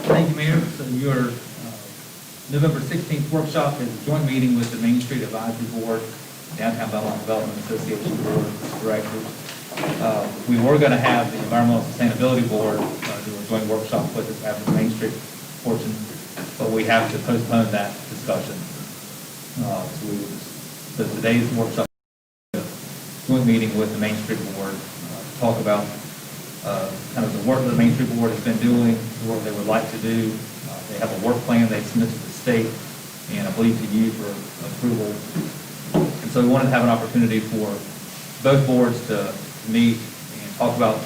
Thank you, Mayor. So your November 16th workshop is a joint meeting with the Main Street Advisory Board, Downtown Belmont Development Association Board of Directors. We were going to have the Environmental Sustainability Board do a joint workshop with us after the Main Street portion, but we have to postpone that discussion. So today's workshop is a joint meeting with the Main Street Board to talk about kind of the work that the Main Street Board has been doing, the work they would like to do. They have a work plan they submitted to the state, and I believe to you for approval. And so we wanted to have an opportunity for both boards to meet and talk about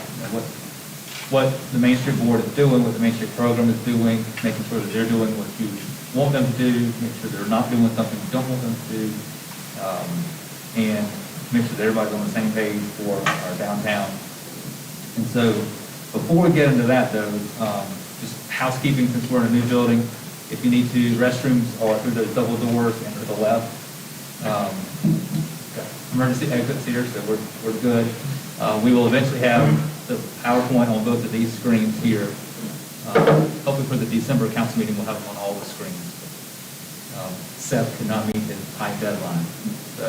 what the Main Street Board is doing, what the Main Street program is doing, making sure that they're doing what you want them to do, make sure they're not doing something you don't want them to do, and make sure that everybody's on the same page for our downtown. And so before we get into that, though, just housekeeping, since we're in a new building, if you need to, restrooms are through those double doors and to the left. Emergency exits here, so we're good. We will eventually have the PowerPoint on both of these screens here. Hopefully for the December council meeting, we'll have them on all the screens. Seth could not meet his tight deadline, so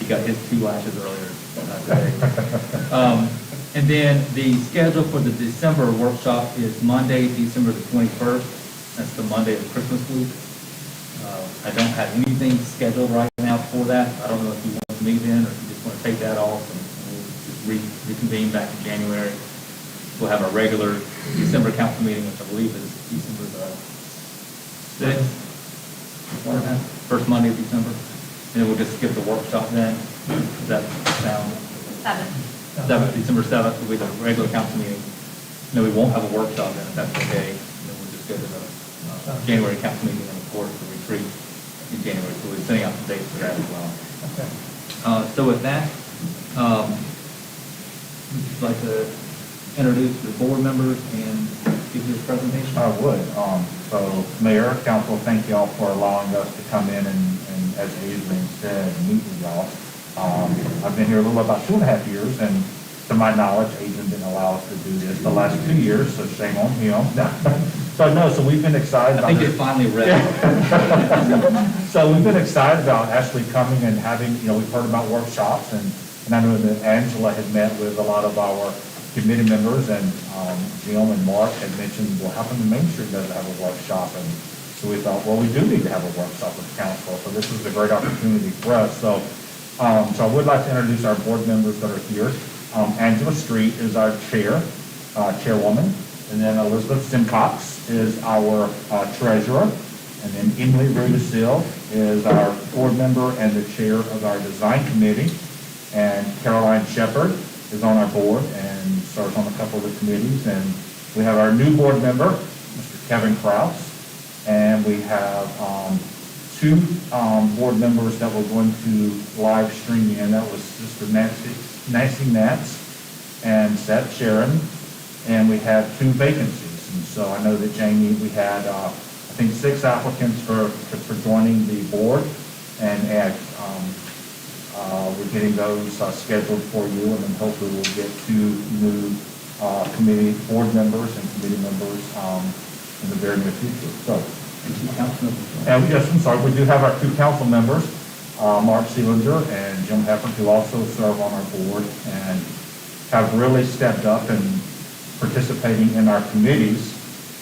he got his 2 lashes earlier today. And then the schedule for the December workshop is Monday, December the 21st. That's the Monday of Christmas week. I don't have anything scheduled right now for that. I don't know if you want to meet then or if you just want to take that off and we'll just reconvene back in January. We'll have our regular December council meeting, which I believe is December the 6th, first Monday of December. And then we'll just skip the workshop then. Does that sound? 7th, December 7th will be the regular council meeting. No, we won't have a workshop then, if that's okay. And then we'll just go to the January council meeting and of course the retreat in January. So we're sending out the dates for that as well. Okay. So with that, I'd like to introduce the board members and give you a presentation. I would. So Mayor, Council, thank you all for allowing us to come in and as Adrian said, meet with y'all. I've been here a little about 2.5 years, and to my knowledge, Adrian didn't allow us to do this the last 2 years, so shame on him. So we've been excited about I think this. it's finally ready. So we've been excited about actually coming and having, we've heard about workshops, and I know that Angela had met with a lot of our committee members, and Jim and Mark had mentioned, well, how come the Main Street doesn't have a workshop? And so we thought, well, we do need to have a workshop with council, so this is a great opportunity for us. So I would like to introduce our board members that are here. Angela Street is our chairwoman, and then Elizabeth Simcox is our treasurer, and then Emily Rudisill is our board member and the chair of our design committee, and Caroline Shepard is on our board and serves on a couple of the committees, and we have our new board member, Mr. Kevin Kraus, and we have 2 board members that we're going to live stream in. That was Sister Nancy Nats and Seth Sharon, and we had 2 vacancies. And so I know that Jamie, we had I think 6 applicants for joining the board, and we're getting those scheduled for you, and then hopefully we'll get 2 new committee board members and committee members in the very near future. So. And yes, I'm sorry, we do have our 2 council members, Mark Seelinger and Jim Heffern, who also serve on our board and have really stepped up and participating in our committees,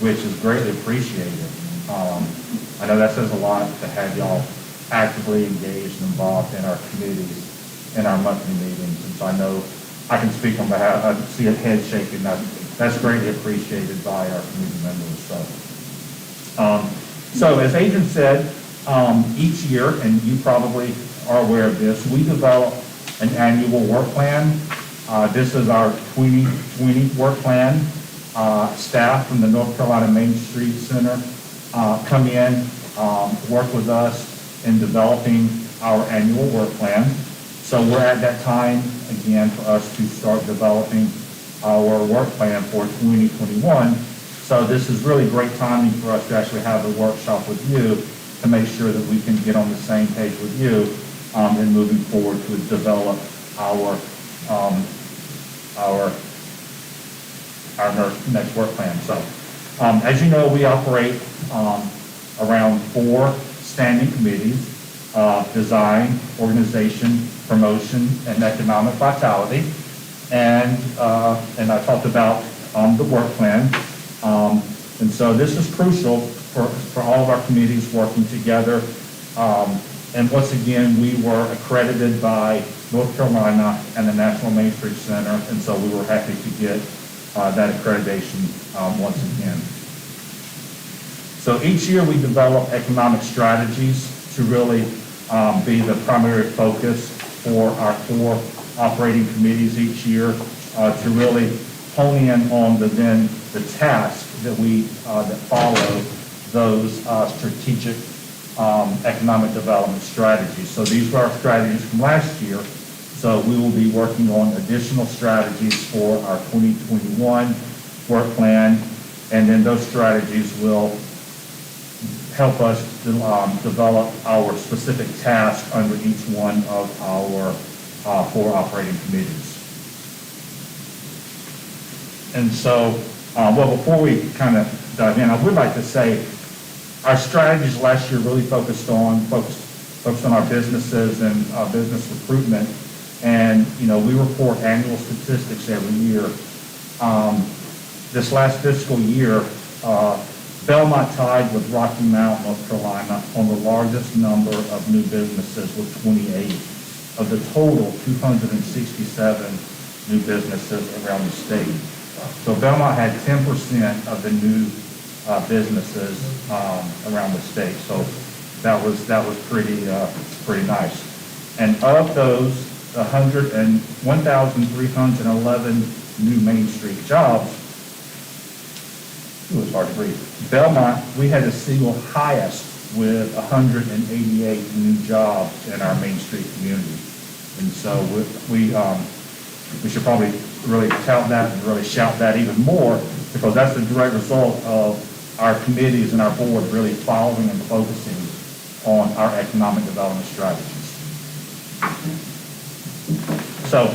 which is greatly appreciated. I know that says a lot to have y'all actively engaged and involved in our committees, in our monthly meetings. And so I know I can speak on behalf, I see a head shaking, that's greatly appreciated by our committee members. So as Adrian said, each year, and you probably are aware of this, we develop an annual work plan. This is our 2020 work plan. Staff from the North Carolina Main Street Center come in, work with us in developing our annual work plan. So we're at that time, again, for us to start developing our work plan for 2021. So this is really great timing for us to actually have a workshop with you to make sure that we can get on the same page with you in moving forward to develop our next work plan. So, as you know, we operate around 4 standing committees: design, organization, promotion, and economic vitality. And I talked about the work plan. And so this is crucial for all of our committees working together. And once again, we were accredited by North Carolina and the National Main Street Center, and so we were happy to get that accreditation once again. So each year we develop economic strategies to really be the primary focus for our 4 operating committees each year, to really hone in on the task that that follow those strategic economic development strategies. So these were our strategies from last year. So we will be working on additional strategies for our 2021 work plan, and then those strategies will help us to develop our specific task under each one of our 4 operating committees. And so, well, before we kind of dive in, I would like to say our strategies last year really focused on our businesses and business recruitment. And, you know, we report annual statistics every year. This last fiscal year, Belmont tied with Rocky Mount, North Carolina, on the largest number of new businesses with 28 of the total 267 new businesses around the state. So Belmont had 10% of the new businesses around the state. So that was pretty nice. And of those, 1,311 new Main Street jobs. It was hard to breathe. Belmont, we had the single highest with 188 new jobs in our Main Street community. And so we should probably really tout that and really shout that even more, because that's the direct result of our committees and our board really following and focusing on our economic development strategies. So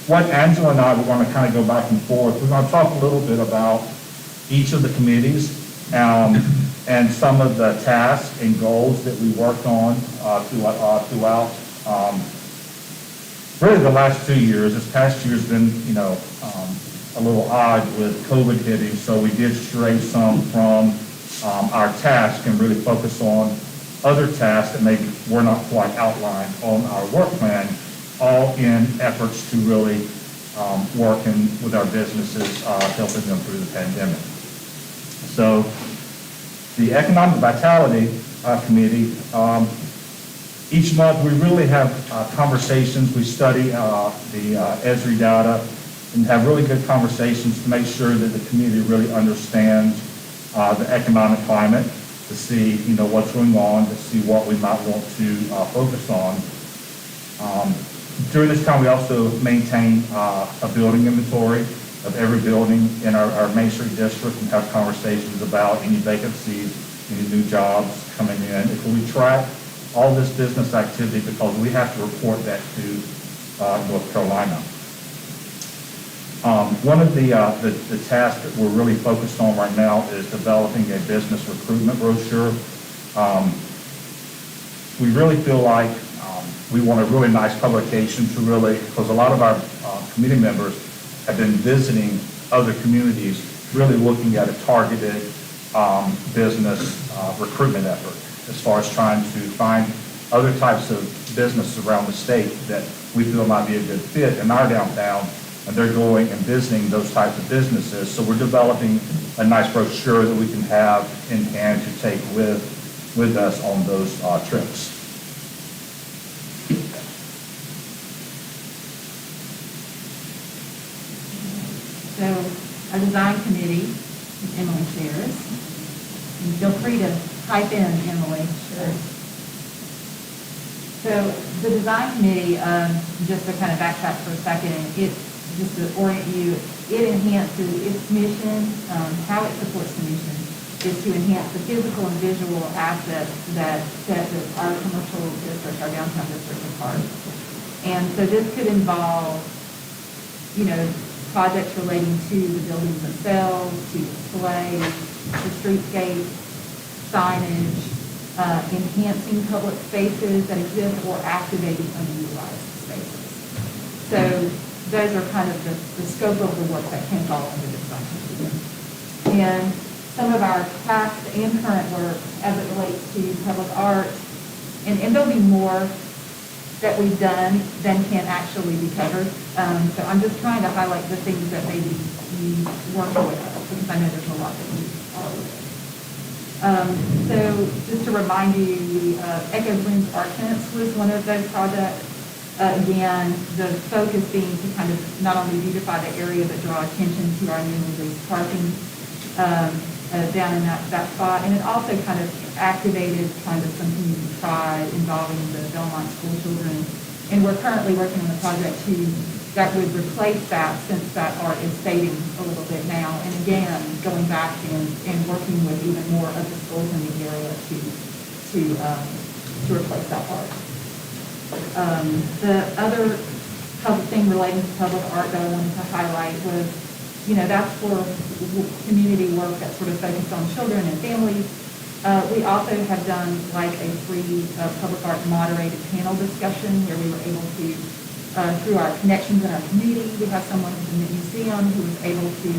what Angela and I, we're going to kind of go back and forth. We're going to talk a little bit about each of the committees and some of the tasks and goals that we worked on throughout really the last 2 years. This past year's been, you know, a little odd with COVID hitting, so we did stray some from our task and really focus on other tasks that maybe were not quite outlined on our work plan, all in efforts to really working with our businesses, helping them through the pandemic. So the Economic Vitality Committee, each month we really have conversations. We study the ESRI data and have really good conversations to make sure that the community really understands the economic climate, to see, you know, what's going on, to see what we might want to focus on. During this time, we also maintain a building inventory of every building in our Main Street district and have conversations about any vacancies, any new jobs coming in. If we track all this business activity, because we have to report that to North Carolina. One of the tasks that we're really focused on right now is developing a business recruitment brochure. We really feel like we want a really nice publication to really, because a lot of our committee members have been visiting other communities, really looking at a targeted business recruitment effort, as far as trying to find other types of businesses around the state that we feel might be a good fit in our downtown, and they're going and visiting those types of businesses. So we're developing a nice brochure that we can have in hand to take with us on those trips. So our design committee, Emily chairs, and feel free to type in, Emily. Sure. So the design committee, just to kind of backtrack for a second, just to orient you, it enhances its mission, how it supports the mission is to enhance the physical and visual assets that set our commercial district, our downtown district apart. And so this could involve, you know, projects relating to the buildings themselves, to display, the streetscape, signage, enhancing public spaces that exist, or activating underutilized spaces. So those are kind of the scope of the work that can fall under design committee. And some of our past and current work as it relates to public art, and there'll be more that we've done than can actually be covered. So I'm just trying to highlight the things that maybe you weren't aware of, because I know there's a lot that you are aware of. So just to remind you, Echo Blooms Art Tents was one of those projects. Again, the focus being to kind of not only beautify the area, but draw attention to our newly leased parking down in that spot. And it also kind of activated kind of some community pride involving the Belmont school children. And we're currently working on a project that would replace that, since that art is fading a little bit now. And again, going back and working with even more of the schools in the area to replace that art. The other public thing relating to public art that I wanted to highlight was, that's for community work that's sort of focused on children and families. We also have done like a free public art moderated panel discussion where we were able to, through our connections in our community, we have someone from the museum who was able to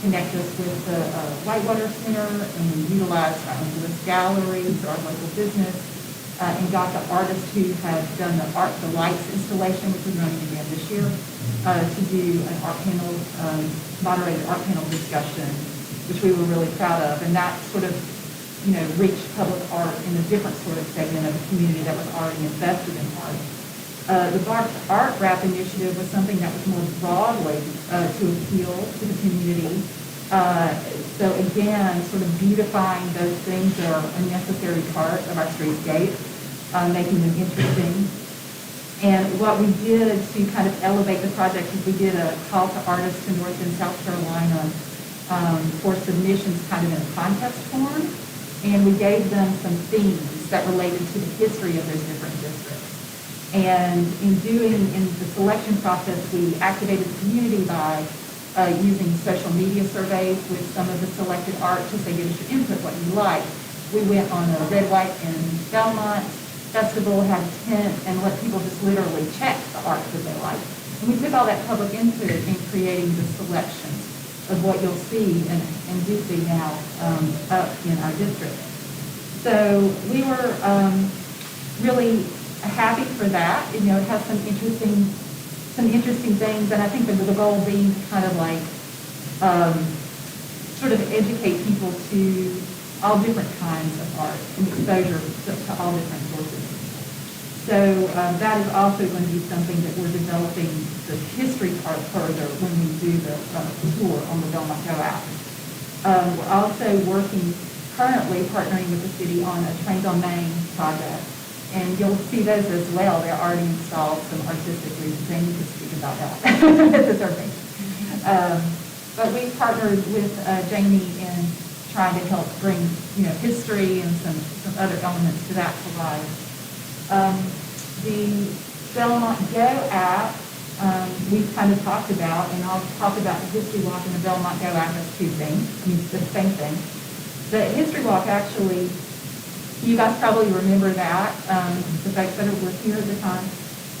connect us with the Whitewater Center, and we utilized our own Lewis Gallery for our local business. And got the artist who had done the Lights installation, which is running again this year, to do an art panel, moderated art panel discussion, which we were really proud of. And that sort of, reached public art in a different sort of segment of the community that was already invested in art. The Art Wrap initiative was something that was more broadly to appeal to the community. So again, sort of beautifying those things that are a necessary part of our streetscape, making them interesting. And what we did to kind of elevate the project is we did a call to artists in North and South Carolina for submissions kind of in a contest form. And we gave them some themes that related to the history of those different districts. And in the selection process, we activated the community by using social media surveys with some of the selected art to say, give us your input, what you like. We went on a Red, White, and Belmont festival, had a tent, and let people just literally check the art that they like. And we took all that public input in creating the selections of what you'll see and do see now up in our district. So we were really happy for that. It has some interesting things, and I think the goal being to kind of like sort of educate people to all different kinds of art and exposure to all different sources. So that is also going to be something that we're developing the history part further when we do the tour on the Belmont Go app. We're also currently partnering with the city on a Trains on Main project. And you'll see those as well. They're already installed some artistic reasons. Jamie could speak about that. That's a third thing. But we partnered with Jamie in trying to help bring, history and some other elements to that to life. The Belmont Go app, we've kind of talked about, and I'll talk about the History Walk and the Belmont Go app as two things. The same thing. The History Walk actually, you guys probably remember that, the folks that were here at the time.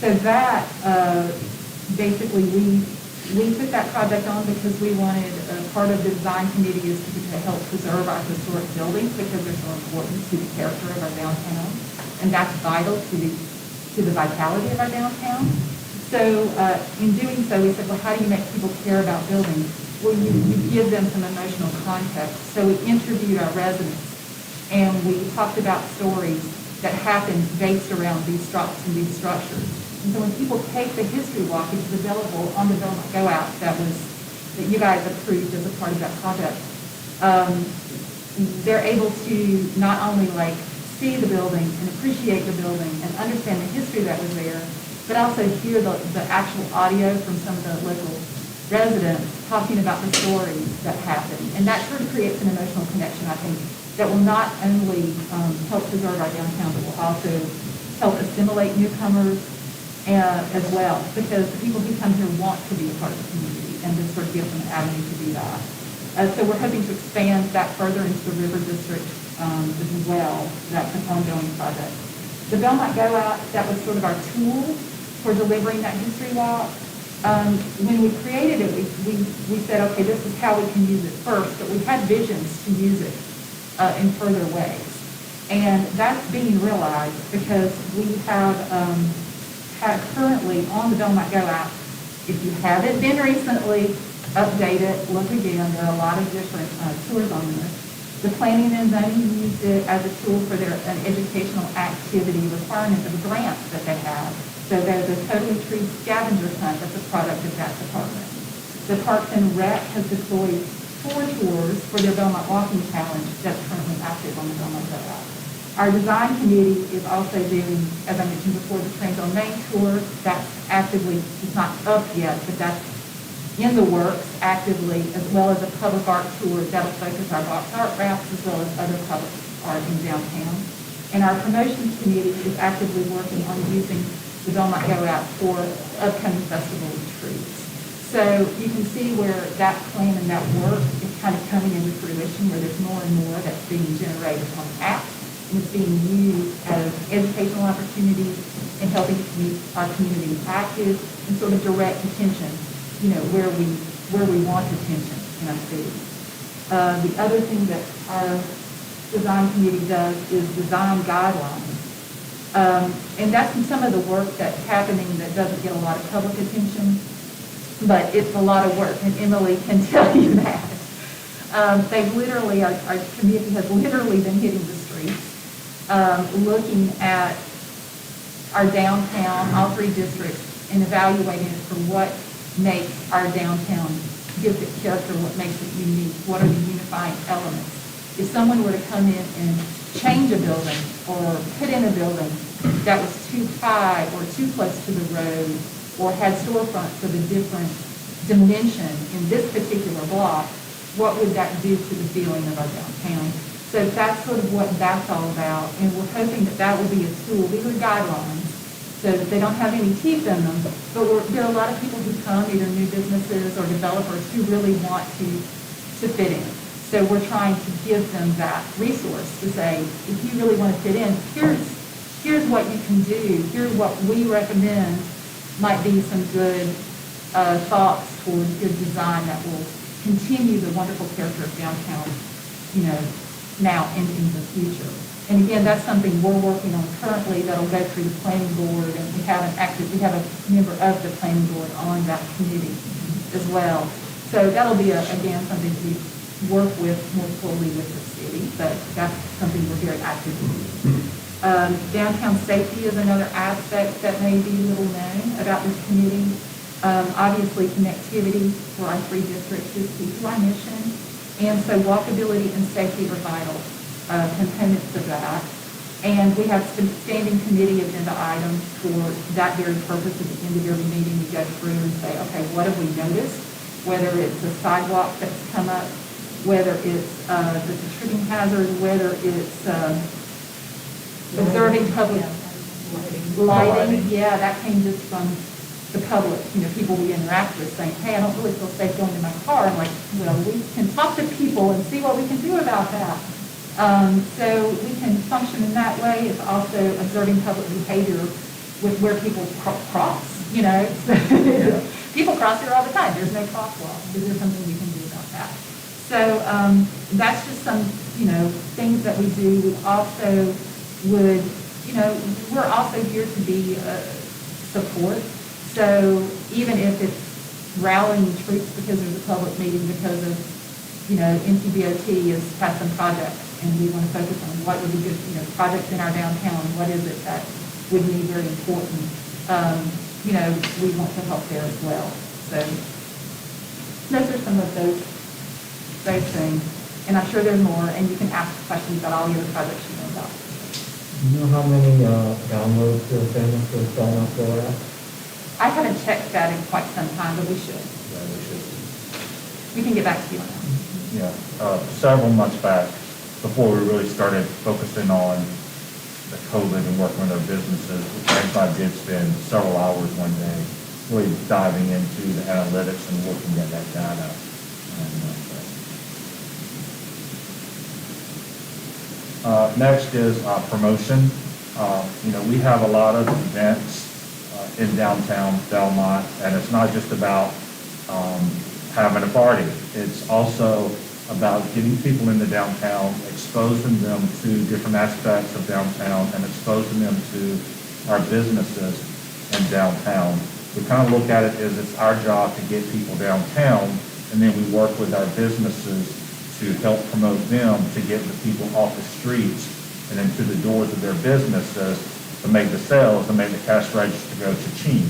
So that, basically, we took that project on because we wanted, part of the design committee is to help preserve our historic buildings because they're so important to the character of our downtown. And that's vital to the vitality of our downtown. So in doing so, we said, well, how do you make people care about buildings? Well, you give them some emotional context. So we interviewed our residents, and we talked about stories that happened based around these structures. And so when people take the history walk, which is available on the Belmont Go app that you guys approved as a part of that project, they're able to not only see the building and appreciate the building and understand the history that was there, but also hear the actual audio from some of the local residents talking about the stories that happened. And that sort of creates an emotional connection, I think, that will not only help preserve our downtown, but will also help assimilate newcomers as well, because the people who come here want to be a part of the community, and this sort of gives them an avenue to do that. So we're hoping to expand that further into the River District as well. That's an ongoing project. The Belmont Go Out, that was sort of our tool for delivering that history walk. When we created it, we said, okay, this is how we can use it first, but we had visions to use it in further ways. And that's being realized because we have currently on the Belmont Go Out, if you haven't been recently, update it, look again, there are a lot of different tours on this. The planning and zoning used it as a tool for an educational activity requirement of a grant that they have. So there's a Totally True scavenger hunt that's a product of that department. The Parks and Rec has deployed 4 tours for their Belmont Walking Challenge that's currently active on the Belmont Go Out. Our design committee is also doing, as I mentioned before, the Trains on Main tour. That's actively, it's not up yet, but that's in the works actively, as well as a public art tour that'll focus our box art wraps as well as other public art in downtown. And our promotions committee is actively working on using the Belmont Go Out for upcoming festival retreats. So you can see where that plan and that work is kind of coming into fruition, where there's more and more that's being generated on apps, and it's being used as educational opportunities and helping to keep our community active and sort of direct attention, where we want attention in our city. The other thing that our design committee does is design guidelines. And that's some of the work that's happening that doesn't get a lot of public attention, but it's a lot of work, and Emily can tell you that. They've literally, our committee has literally been hitting the streets, looking at our downtown, all 3 districts, and evaluating it for what makes our downtown, gives it character, what makes it unique, what are the unifying elements. If someone were to come in and change a building or put in a building that was too high or too close to the road or had storefronts of a different dimension in this particular block, what would that do to the feeling of our downtown? So that's sort of what that's all about, and we're hoping that that will be a tool. These are guidelines, so that they don't have any teeth in them, but there are a lot of people who come, either new businesses or developers, who really want to fit in. So we're trying to give them that resource to say, if you really want to fit in, here's what you can do, here's what we recommend might be some good thoughts towards good design that will continue the wonderful character of downtown, now and in the future. And again, that's something we're working on currently that'll go through the planning board, and we have a member of the planning board on that committee as well. So that'll be, again, something we work with more fully with the city, but that's something we're very active in. Downtown safety is another aspect that may be little known about this committee. Obviously, connectivity for our 3 districts is key to our mission, and so walkability and safety are vital components of that. And we have some standing committee agenda items for that very purpose. At the end of every meeting, we go through and say, okay, what have we noticed? Whether it's a sidewalk that's come up, whether it's the tripping hazard, whether it's observing public lighting. Yeah, that came just from the public, people we interact with saying, hey, I don't really feel safe going in my car. I'm like, well, we can talk to people and see what we can do about that. So we can function in that way. It's also observing public behavior with where people cross, People cross here all the time. There's no crosswalk. Is there something we can do about that? So that's just some, things that we do. We also would, we're also here to be support. So even if it's rallying troops because there's a public meeting because of, NCBOT has some projects, and we want to focus on what would be good, projects in our downtown. What is it that would be very important? We want to help there as well. So those are some of those things. And I'm sure there's more, and you can ask questions about all the other projects you know about. Do you know how many downloads you're famous for Belmont Go Out? I haven't checked that in quite some time, but we should. Yeah, we should. We can get back to you on that. Several months back, before we really started focusing on the COVID and working with our businesses, Frank and I did spend several hours one day really diving into the analytics and looking at that data. Next is promotion. We have a lot of events in downtown Belmont, and it's not just about having a party. It's also about getting people into downtown, exposing them to different aspects of downtown, and exposing them to our businesses in downtown. We kind of look at it as it's our job to get people downtown, and then we work with our businesses to help promote them to get the people off the streets and into the doors of their businesses to make the sales, to make the cash register go cha-ching.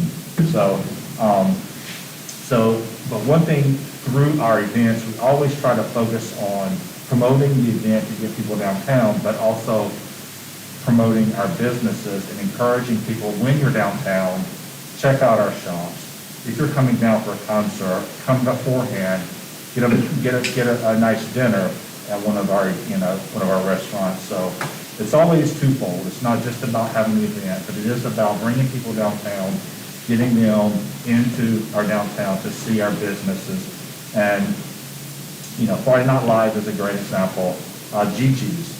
But one thing through our events, we always try to focus on promoting the event to get people downtown, but also promoting our businesses and encouraging people, when you're downtown, check out our shops. If you're coming down for a concert, come beforehand, get a nice dinner at one of our restaurants. So it's always twofold. It's not just about having the event, but it is about bringing people downtown, getting them into our downtown to see our businesses. And, Friday Night Live is a great example. Gigi's,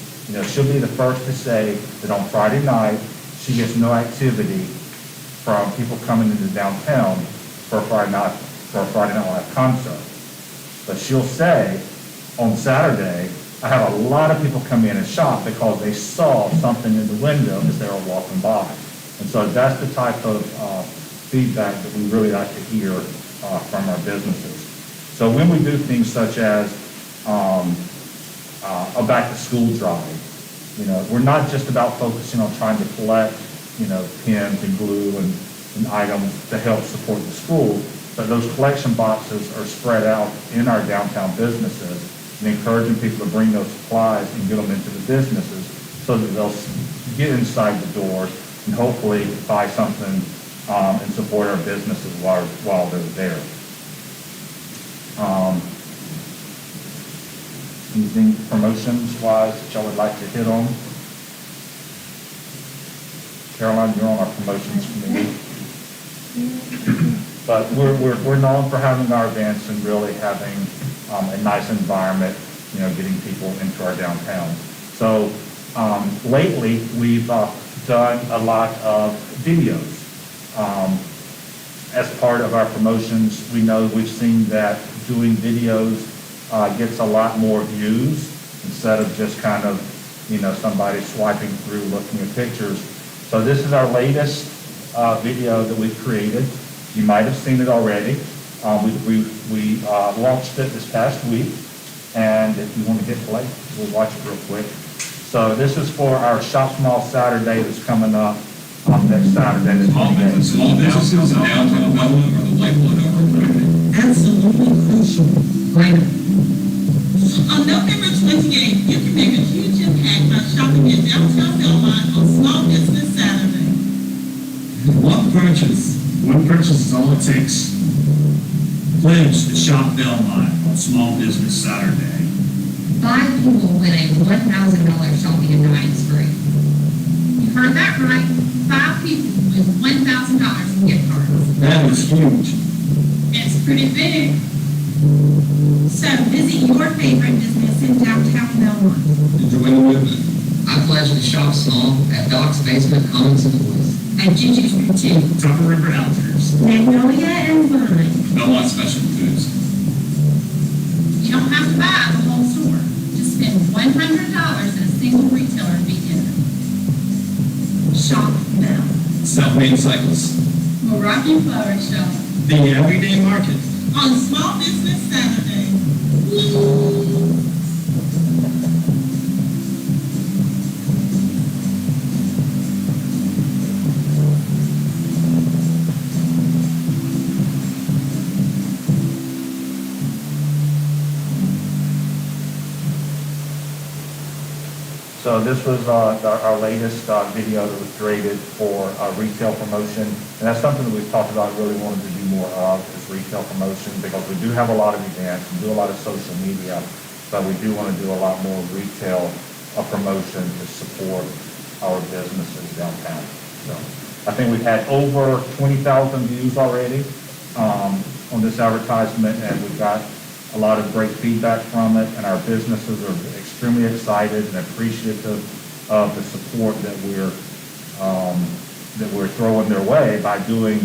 she'll be the first to say that on Friday night, she gets no activity from people coming into downtown for a Friday Night Live concert. But she'll say, on Saturday, I have a lot of people come in and shop because they saw something in the window as they were walking by. And so that's the type of feedback that we really like to hear from our businesses. So when we do things such as a back-to-school drive, we're not just about focusing on trying to collect, pens and glue and items to help support the school, but those collection boxes are spread out in our downtown businesses and encouraging people to bring those supplies and get them into the businesses so that they'll get inside the doors and hopefully buy something and support our businesses while they're there. Anything promotions-wise that y'all would like to hit on? Caroline, you're on our promotions committee. But we're known for having our events and really having a nice environment, getting people into our downtown. So lately, we've done a lot of videos. As part of our promotions, we've seen that doing videos gets a lot more views instead of just kind of, somebody swiping through looking at pictures. So this is our latest video that we've created. You might have seen it already. We launched it this past week, and if you want to hit play, we'll watch it real quick. So this is for our Shop Small Saturday that's coming up next Saturday. Small businesses in downtown Belmont are the lifeblood of our community. Absolutely crucial. Right. On November 28th, you can make a huge impact by shopping in downtown Belmont on Small Business Saturday. One purchase is all it takes. Pledge to shop Belmont on Small Business Saturday. 5 people win a $1,000 shopping and dining spree. You heard that right. 5 people win $1,000 in gift cards. That is huge. It's pretty big. So visit your favorite business in downtown Belmont. Enjoy the movement. I pledge to shop small at Doc's Basement Commons and Boys. At Gigi's Boutique, Trucker River Outfitters. Magnolia and Vine. Belmont Special Foods. You don't have to buy the whole store. Just spend $100 at a single retailer weekend. Shop now. South-Main Cycles. Milwaukee Flower Shop. The Everyday Market. On Small Business Saturday. So this was our latest video that was created for retail promotion. And that's something that we've talked about, really wanted to do more of, is retail promotion, because we do have a lot of events, we do a lot of social media, but we do want to do a lot more retail promotion to support our businesses downtown. So I think we've had over 20,000 views already on this advertisement, and we've got a lot of great feedback from it, and our businesses are extremely excited and appreciative of the support that we're throwing their way by doing,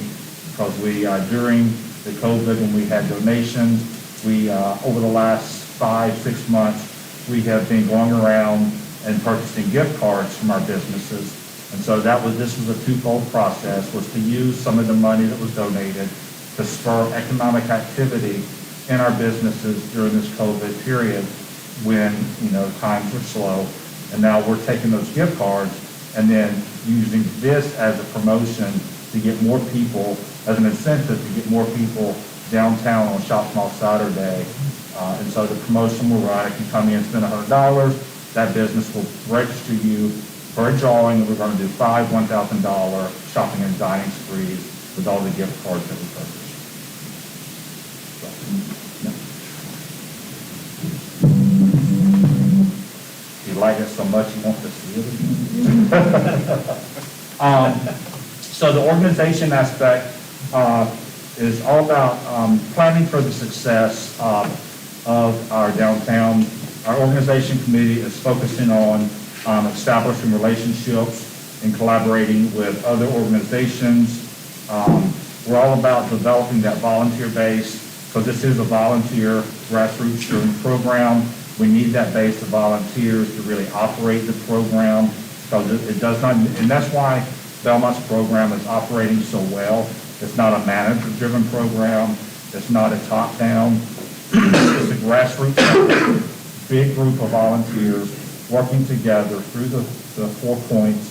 because we, during the COVID, when we had donations, we, over the last 5-6 months, we have been going around and purchasing gift cards from our businesses. And so this was a twofold process, was to use some of the money that was donated to spur economic activity in our businesses during this COVID period when, times were slow. And now we're taking those gift cards and then using this as a promotion to get more people, as an incentive to get more people downtown on Shop Small Saturday. And so the promotion will run, if you come in and spend $100, that business will register you for a drawing, and we're going to do 5 $1,000 shopping and dining sprees with all the gift cards that we purchase. So, yeah. You like it so much, you want to see it again? So the organization aspect is all about planning for the success of our downtown. Our organization committee is focusing on establishing relationships and collaborating with other organizations. We're all about developing that volunteer base, because this is a volunteer grassroots driven program. We need that base of volunteers to really operate the program, because it does not, and that's why Belmont's program is operating so well. It's not a manager-driven program. It's not a top-down. It's a grassroots, big group of volunteers working together through the 4 points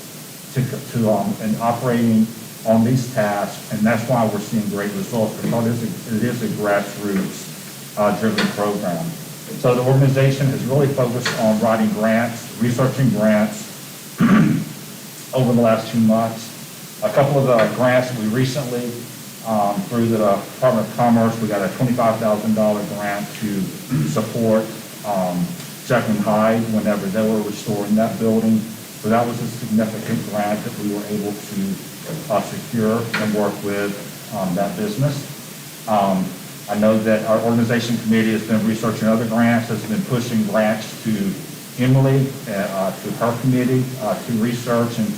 and operating on these tasks, and that's why we're seeing great results, because it is a grassroots driven program. So the organization is really focused on writing grants, researching grants over the last 2 months. A couple of the grants that we recently, through the Department of Commerce, we got a $25,000 grant to support Jekyll and Hyde whenever they were restoring that building. So that was a significant grant that we were able to secure and work with that business. I know that our organization committee has been researching other grants, has been pushing grants to Emily, to her committee, to research and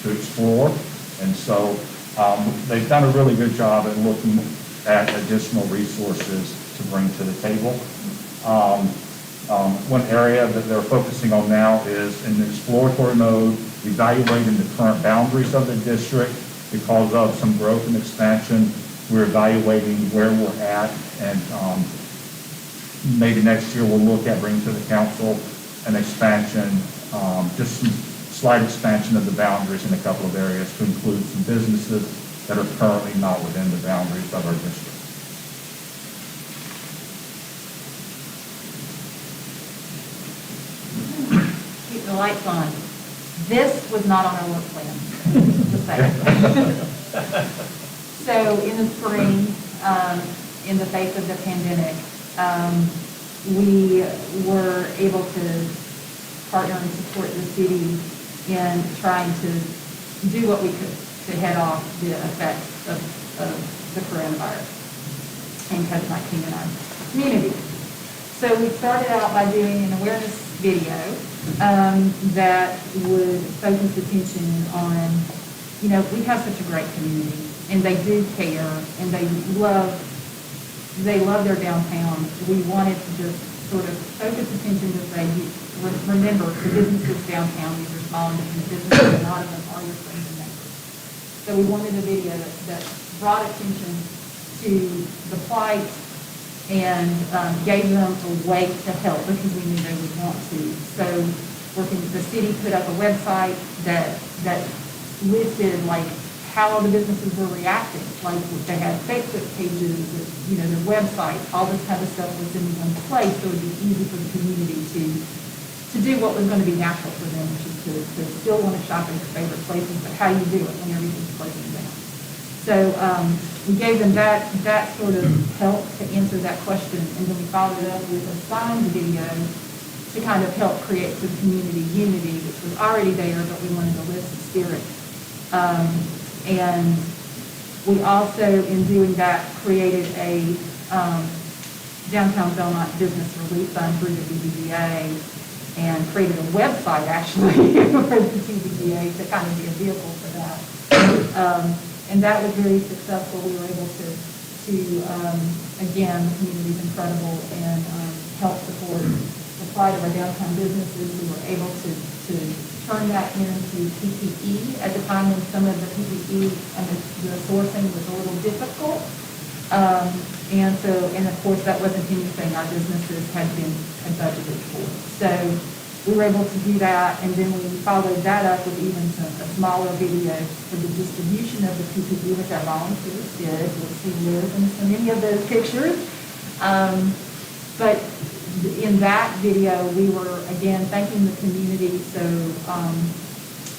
to explore. And so they've done a really good job at looking at additional resources to bring to the table. One area that they're focusing on now is in the exploratory mode, evaluating the current boundaries of the district. Because of some growth and expansion, we're evaluating where we're at, and maybe next year we'll look at bringing to the council an expansion, just some slight expansion of the boundaries in a couple of areas to include some businesses that are currently not within the boundaries of our district. Keep the lights on. This was not on our work plan, just saying. So in the spring, in the face of the pandemic, we were able to partner and support the city in trying to do what we could to head off the effects of the coronavirus and COVID-19 in our community. So we started out by doing an awareness video that would focus attention on, we have such a great community, and they do care, and they love their downtown. We wanted to just sort of focus attention to say, remember, the businesses downtown, these are small and different businesses, and a lot of them are your friends and neighbors. So we wanted a video that brought attention to the plight and gave them a way to help, because we knew they would want to. So the city put up a website that listed like how the businesses were reacting. Like they had Facebook pages, their websites, all this kind of stuff was in one place, so it would be easy for the community to do what was going to be natural for them, which is to still want to shop in their favorite places, but how you do it when everything's closing down. So we gave them that sort of help to answer that question, and then we followed it up with a signed video to kind of help create some community unity, which was already there, but we wanted to lift the spirit. And we also, in doing that, created a Downtown Belmont Business Relief Fund through the BBVA, and created a website, actually, for the TBVA to kind of be a vehicle for that. And that was very successful. We were able to again, the community's incredible, and help support the plight of our downtown businesses. We were able to turn that into PPE at the time when some of the PPE and the sourcing was a little difficult. And of course, that wasn't anything our businesses had budgeted for. So we were able to do that, and then we followed that up with even a smaller video for the distribution of the PPE, which our volunteers did. You'll see Liz in so many of those pictures. But in that video, we were, again, thanking the community, so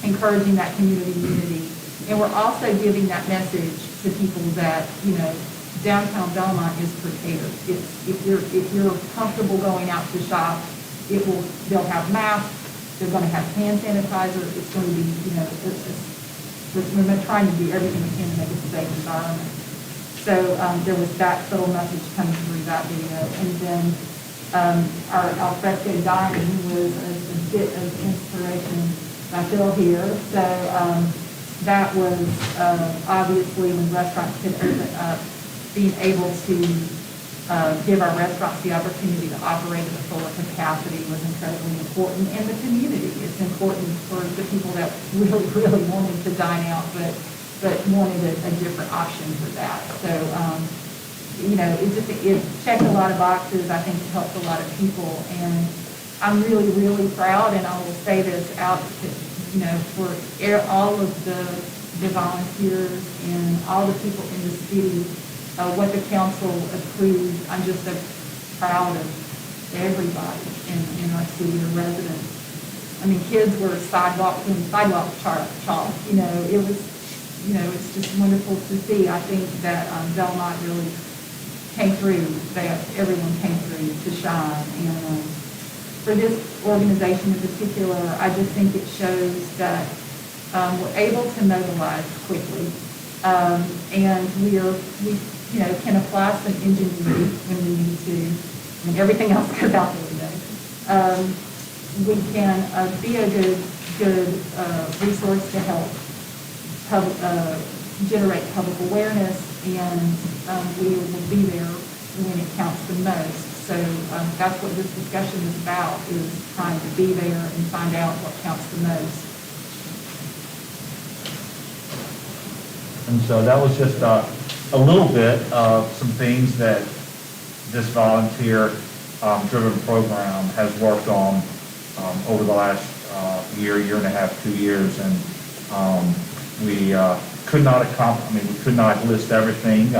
encouraging that community unity. And we're also giving that message to people that, downtown Belmont is prepared. If you're comfortable going out to shop, they'll have masks, they're going to have hand sanitizer, it's going to be, we're trying to do everything we can to make it a safe environment. So there was that subtle message coming through that video. And then our alfresco dining was a bit of inspiration by Phil here. So that was obviously when restaurants could open up, being able to give our restaurants the opportunity to operate at a fuller capacity was incredibly important. And the community, it's important for the people that really, really wanted to dine out, but wanted a different option for that. So, it checked a lot of boxes. I think it helped a lot of people. And I'm really, really proud, and I will say this out, for all of the volunteers and all the people in the city, what the council approved. I'm just so proud of everybody in our city, the residents. I mean, kids were doing sidewalk chalk. It was, it's just wonderful to see. I think that Belmont really came through, that everyone came through to shine. And for this organization in particular, I just think it shows that we're able to mobilize quickly. And we can apply some ingenuity when we need to, when everything else goes out the window. We can be a good resource to help generate public awareness, and we will be there when it counts the most. So that's what this discussion is about, is trying to be there and find out what counts the most. And so that was just a little bit of some things that this volunteer-driven program has worked on over the last year and a half, 2 years. And we could not list everything.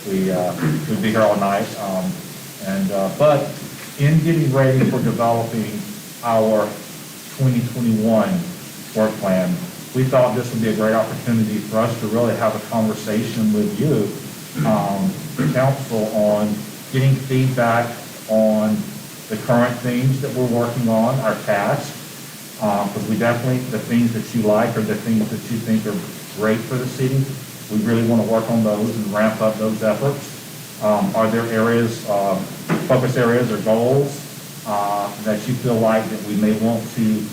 We'd be here all night. But in getting ready for developing our 2021 work plan, we thought this would be a great opportunity for us to really have a conversation with you, the council, on getting feedback on the current things that we're working on, our tasks, because we definitely, the things that you like or the things that you think are great for the city, we really want to work on those and ramp up those efforts. Are there areas, focus areas or goals that you feel like that we may want to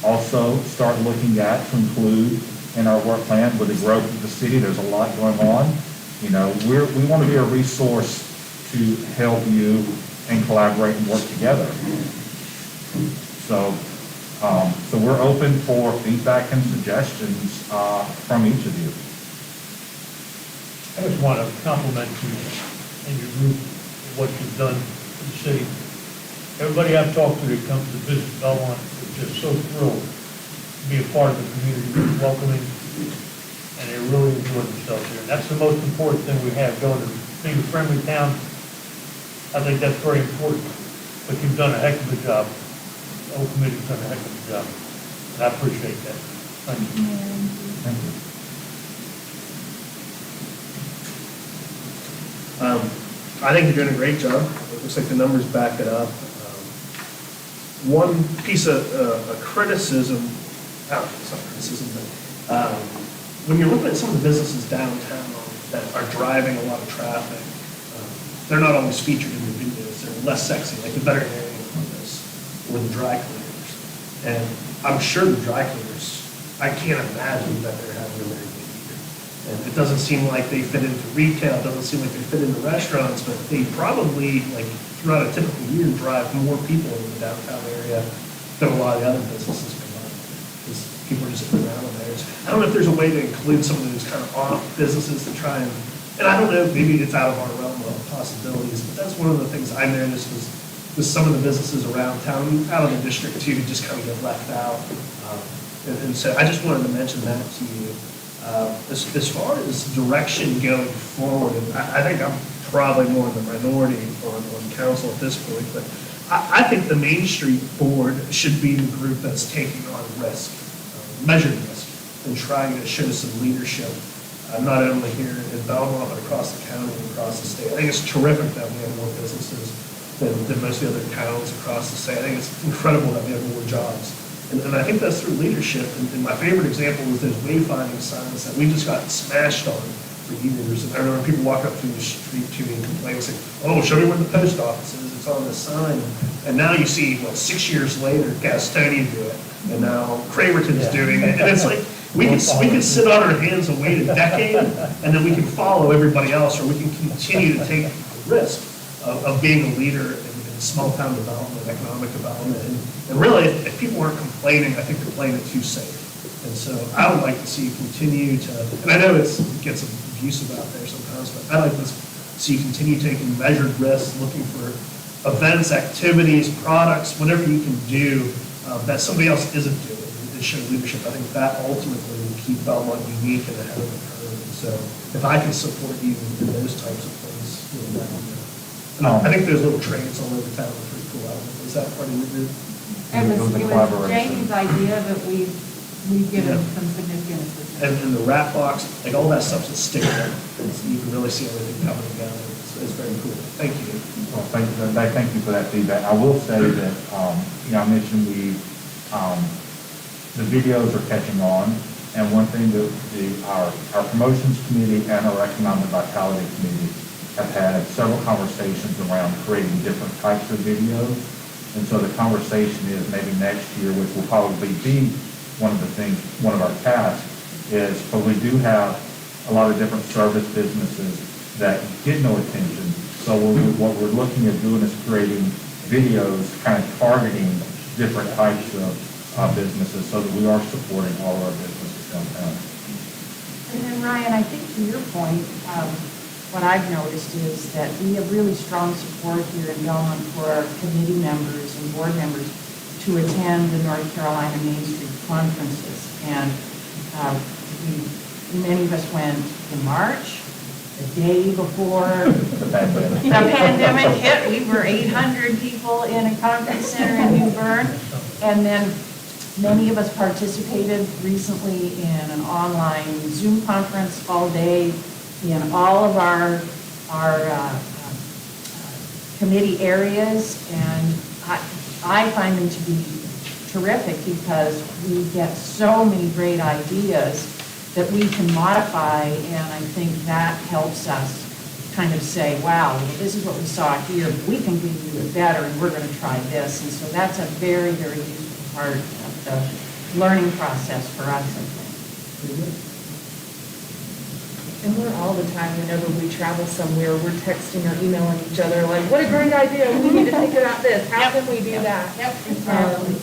also start looking at to include in our work plan with the growth of the city? There's a lot going on. We want to be a resource to help you and collaborate and work together. So we're open for feedback and suggestions from each of you. I just want to compliment you and your group for what you've done for the city. Everybody I've talked to that comes to visit Belmont is just so thrilled to be a part of the community, welcoming, and they really enjoy themselves here. And that's the most important thing we have going to being a friendly town. I think that's very important. But you've done a heck of a job. The whole committee's done a heck of a job. And I appreciate that. Thank you. Thank you. I think you're doing a great job. It looks like the numbers back it up. one piece of criticism, it's not criticism, but when you're looking at some of the businesses downtown that are driving a lot of traffic, they're not always featured in the videos. They're less sexy, like the veterinarian office or the dry cleaners. And I'm sure the dry cleaners, I can't imagine that they're having a very good year. And it doesn't seem like they fit into retail, it doesn't seem like they fit into restaurants, but they probably, like, throughout a typical year, drive more people in the downtown area than a lot of the other businesses combined. Because people are just sitting around there. I don't know if there's a way to include some of those kind of off businesses to try and I don't know, maybe it's out of our realm of possibilities, but that's one of the things I noticed was some of the businesses around town, out of the district too, just kind of get left out. And so I just wanted to mention that to you. As far as direction going forward, I think I'm probably more in the minority on council at this point, but I think the Main Street Board should be the group that's taking on risk, measured risk, and trying to show some leadership, not only here in Belmont, but across the county and across the state. I think it's terrific that we have more businesses than most of the other towns across the state. I think it's incredible that we have more jobs. And I think that's through leadership. And my favorite example is those wayfinding signs that we just got smashed on for years. And I remember people walk up through the street to me and complain, saying, "Oh, show me where the post office is. It's on this sign." And now you see, 6 years later, Gastonia do it. And now Cramerton's doing it. And it's like, we can sit on our hands and wait a decade, and then we can follow everybody else, or we can continue to take the risk of being a leader in small town development, economic development. And really, if people aren't complaining, I think they're playing it too safe. And so I would like to see you continue to, and I know it gets abusive out there sometimes, but I'd like to see you continue taking measured risks, looking for events, activities, products, whatever you can do that somebody else isn't doing. Show leadership. I think that ultimately will keep Belmont unique and ahead of the curve. And so if I can support you in those types of things, that would be good. And I think there's little trains all over town that are pretty cool. Is that part of your group? It was Jamie's idea, but we've given some significant assistance. And the rat box, like all that stuff's just sticking out. You can really see everything coming together. It's very cool. Thank you. Well, thank you for that feedback. I will say that, I mentioned the videos are catching on, and one thing that our promotions committee and our economic vitality committee have had several conversations around creating different types of videos. And so the conversation is maybe next year, which will probably be one of our tasks, is, but we do have a lot of different service businesses that get no attention. So what we're looking at doing is creating videos kind of targeting different types of businesses, so that we are supporting all our businesses downtown. And then Ryan, I think to your point, what I've noticed is that we have really strong support here in Belmont for our committee members and board members to attend the North Carolina Main Street conferences. And many of us went in March, the day before the pandemic hit. We were 800 people in a conference center in New Bern. And then many of us participated recently in an online Zoom conference all day in all of our committee areas, and I find them to be terrific because we get so many great ideas that we can modify, and I think that helps us kind of say, wow, this is what we saw here, we can do it better, and we're going to try this. And so that's a very, very useful part of the learning process for us, I think. And we're all the time, whenever we travel somewhere, we're texting or emailing each other, like, what a great idea, we need to think about this, how can we do that?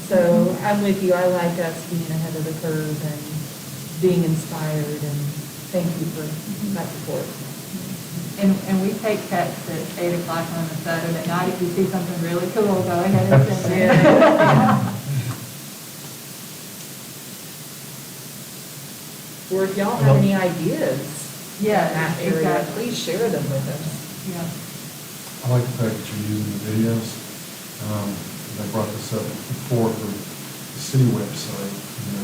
So I'm with you, I like us being ahead of the curve and being inspired, and thank you for that support. And we take texts at 8 o'clock on a Saturday night. If you see something really cool, go ahead and send it. Or if y'all have any ideas in Yeah, that area, exactly. please share them with us. Yeah. I like the fact that you're using the videos. I brought this up before for the city website,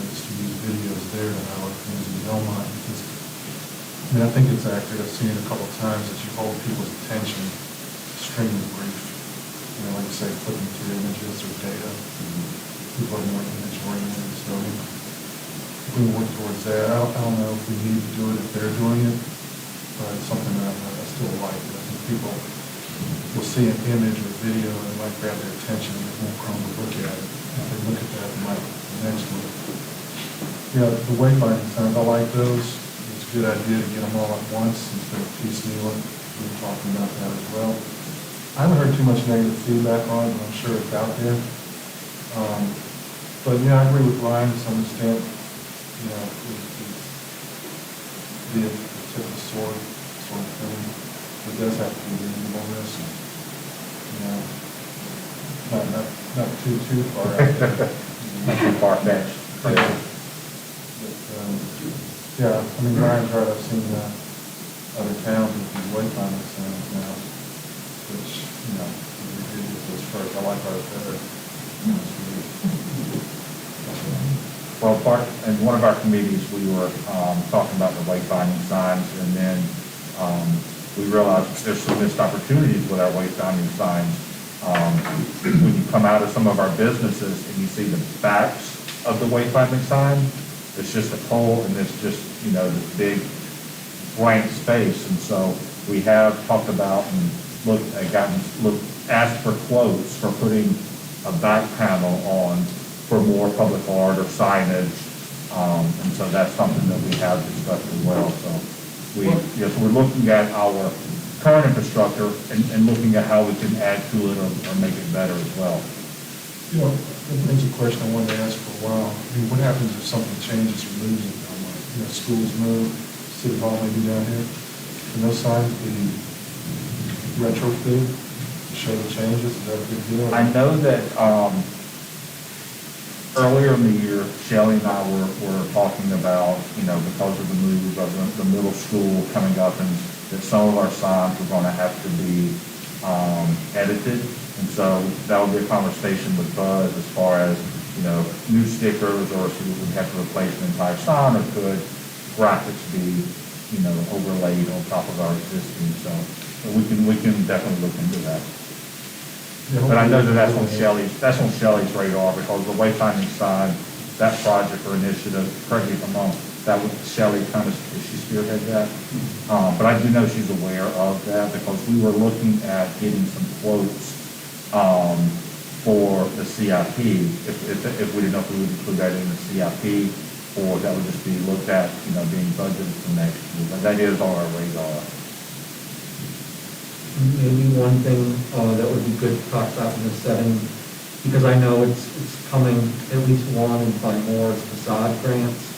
just to use videos there to highlight things in Belmont, because I think it's accurate. I've seen it a couple of times that you hold people's attention, streaming brief. like I say, clicking through images or data. People are more image oriented, so if we work towards that. I don't know if we need to do it if they're doing it, but it's something that I still like. I think people will see an image or video and it might grab their attention and they won't come to look at it. If they look at that, they might next look. Yeah, the wayfinding signs, I like those. It's a good idea to get them all at once instead of piecemeal. We were talking about that as well. I haven't heard too much negative feedback on it, but I'm sure it's out there. But yeah, I agree with Ryan to some extent. You know, the tip of the sword sort of thing. It does have to be reasonableness. You know, not too far out there. Not too far-fetched. Yeah. Yeah, I mean, Ryan's right, I've seen other towns with these wayfinding signs now, which, you know, ridiculous first. I like ours better. Well, in one of our committees, we were talking about the wayfinding signs, and then we realized there's some missed opportunities with our wayfinding signs. When you come out of some of our businesses and you see the backs of the wayfinding sign, it's just a pole and it's just, you know, this big blank space. And so we have talked about and asked for quotes for putting a back panel on for more public art or signage. And so that's something that we have discussed as well. So we're looking at our current infrastructure and looking at how we can add to it or make it better as well. You know, that's a question I wanted to ask for a while. I mean, what happens if something changes or moves in Belmont? You know, schools move, City Hall may be down here. Can those signs be retrofitted to show the changes? Is that a big deal? I know that earlier in the year, Shelley and I were talking about, you know, because of the move of the middle school coming up, and that some of our signs were going to have to be edited. And so that would be a conversation with Buzz as far as, you know, new stickers, or if we would have to replace an entire sign, or could graphics be, you know, overlaid on top of our existing. So we can definitely look into that. Yeah, But I know that's on Shelley's radar, because the wayfinding sign, that project or initiative, correct me if I'm wrong, that was Shelley kind of, she spearhead that. But I do know she's aware of that, because we were looking at getting some quotes for the CIP, if we didn't know if we would include that in the CIP, or that would just be looked at, you know, being budgeted for next year. But that is on our radar. Maybe one thing that would be good to talk about in this setting, because I know it's coming, at least one and probably more, is facade grants.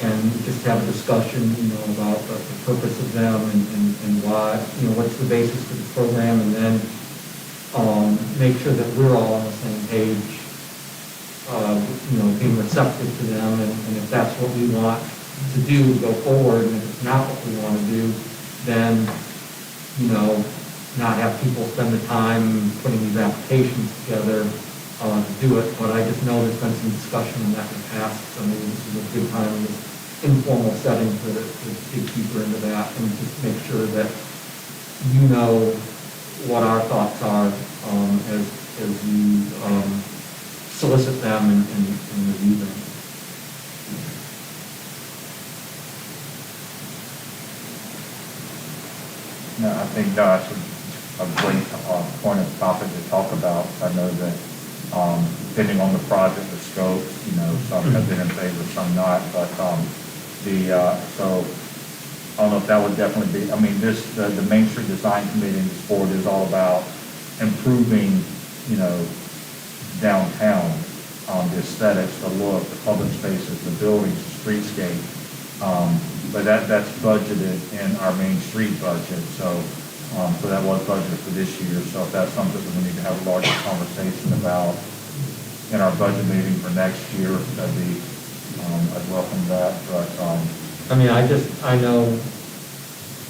And just have a discussion, you know, about the purpose of them and why, you know, what's the basis for the program, and then make sure that we're all on the same page, you know, being receptive to them, and if that's what we want to do, go forward, and if it's not what we want to do, then, you know, not have people spend the time putting these applications together to do it. But I just know there's been some discussion on that in the past, so maybe this is a good time in this informal setting to dig deeper into that and just make sure that you know what our thoughts are as you solicit them and review them. No, I think that's a great point of topic to talk about. I know that depending on the project, the scope, you know, some have been in favor, some not. But so I don't know if that would definitely be. I mean, the Main Street Design Committee and this board is all about improving, you know, downtown, the aesthetics, the look, the public spaces, the buildings, the streetscape. But that's budgeted in our Main Street budget, so that was budgeted for this year. So if that's something that we need to have a larger conversation about in our budget meeting for next year, that'd be, I'd welcome that. But I mean, I know,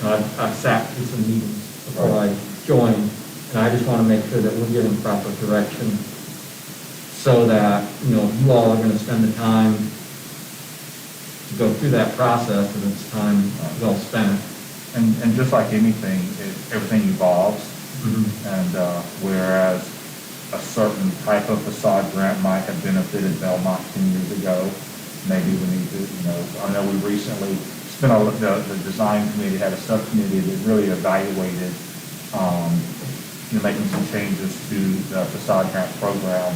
I've sat through some meetings before I joined, and I just want to make sure that we're giving proper direction so that, you know, you all are going to spend the time to go through that process, and it's time well spent. and just like anything, everything evolves. And whereas a certain type of facade grant might have benefited Belmont 10 years ago, maybe we need to, I know we recently spent, the design committee had a subcommittee that really evaluated, making some changes to the facade grant program.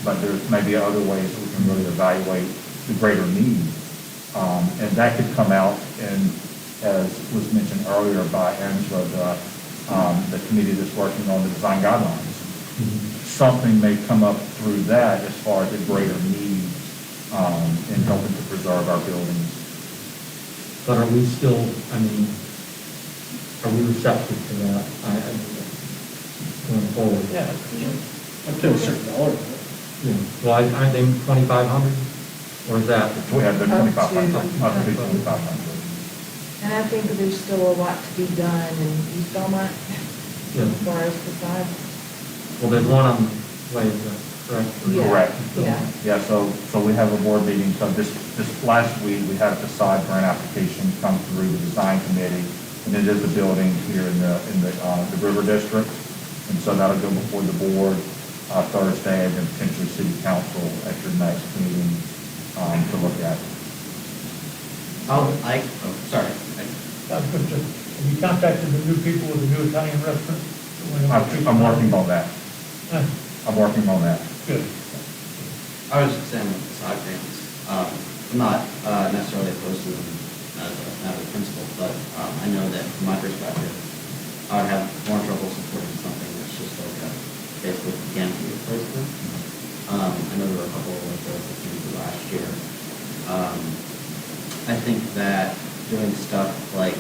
But there's maybe other ways that we can really evaluate the greater need. And that could come out in, as was mentioned earlier by Angela, the committee that's working on the design guidelines. Something may come up through that as far as a greater need in helping to preserve our buildings. But are we still, are we receptive to that? Going forward? Yeah, up to a certain dollar. Yeah. Well, I think 2,500, or is that? We have the Up to 2,500, up to 2,500. And I think that there's still a lot to be done in East Belmont Yeah. as far as facades. Well, there's one on, wait, correct? Yeah. Correct. Yeah. Yeah, so we have a board meeting, so this last week, we had a facade grant application come through the design committee, and it is a building here in the River District, and so that'll go before the board Thursday, and then potentially city council at your next meeting to look at. Sorry. Have you contacted the new people with the new Italian restaurant? I'm working on that. Huh, I'm working on that. Good. I was just saying with facade grants, I'm not necessarily opposed to them as a principle, but I know that from my perspective, I would have more trouble supporting something that's just like a basically canopy replacement. I know there were a couple of like those that came through last year. I think that doing stuff like,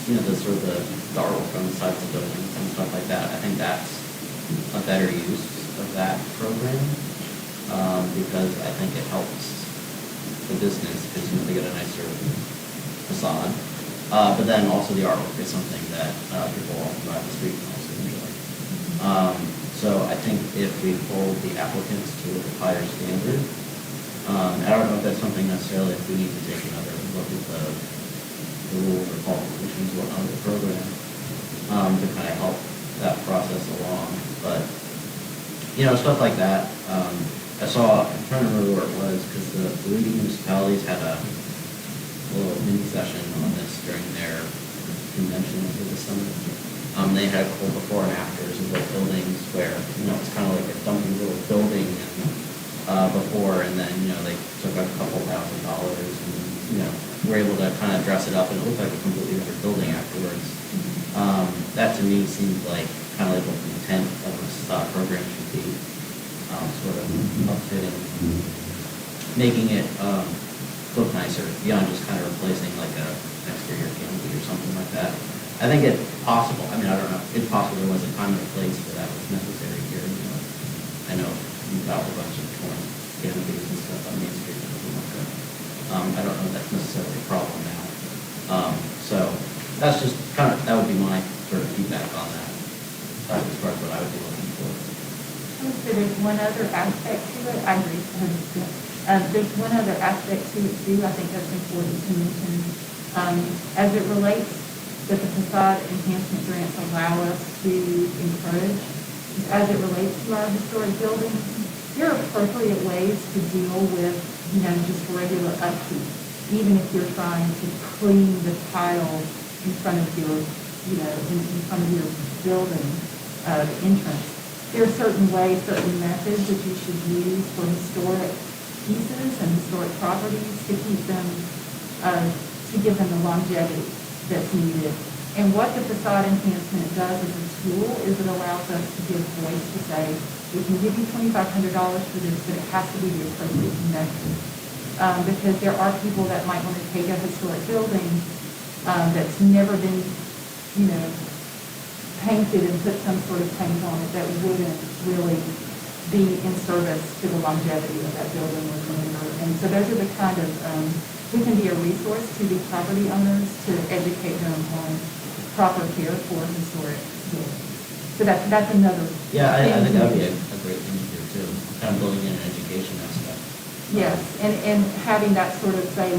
the sort of the artwork on the sides of buildings and stuff like that, I think that's a better use of that program, because I think it helps the business because they get a nicer facade. But then also the artwork is something that people walking by the street can also enjoy. So I think if we hold the applicants to a higher standard, I don't know if that's something necessarily if we need to take another look at the rules or qualifications or whatnot of the program to kind of help that process along. But, stuff like that. I'm trying to remember where it was because the leading municipalities had a little mini session on this during their convention over the summer. They had a couple before and afters of the buildings where, it's kind of like a dumpy little building before, and then, they took a couple $1,000 and, were able to kind of dress it up and it looked like a completely different building afterwards. That to me seemed like kind of like what the intent of this program should be, sort of upfitting, making it look nicer beyond just kind of replacing like an exterior canopy or something like that. I think it's possible. I don't know. It's possible there was a time and a place where that was necessary here. I know you've got a bunch of torn canopies and stuff on Main Street and everything like that. I don't know if that's necessarily a problem now. So that's just that would be my sort of feedback on that, as far as what I would be looking for. So there's one other aspect to it, I agree, 100%. There's one other aspect to it too, I think that's important to mention. As it relates that the facade enhancement grants allow us to encourage, as it relates to our historic buildings, there are appropriate ways to deal with, just regular upkeep, even if you're trying to clean the tile in front of your, in front of your building, entrance. There are certain ways, certain methods that you should use for historic pieces and historic properties to keep them, to give them the longevity that's needed. And what the facade enhancement does as a tool is it allows us to give voice to say, we can give you $2,500 for this, but it has to be the appropriate method. Because there are people that might want to take a historic building that's never been, painted and put some sort of paint on it that wouldn't really be in service to the longevity of that building or member. And so those are the kind of, we can be a resource to the property owners to educate them on proper care for historic buildings. So that's another. Yeah, I think that would be a great thing to do too, kind of building in an education aspect. Yes, and having that sort of say,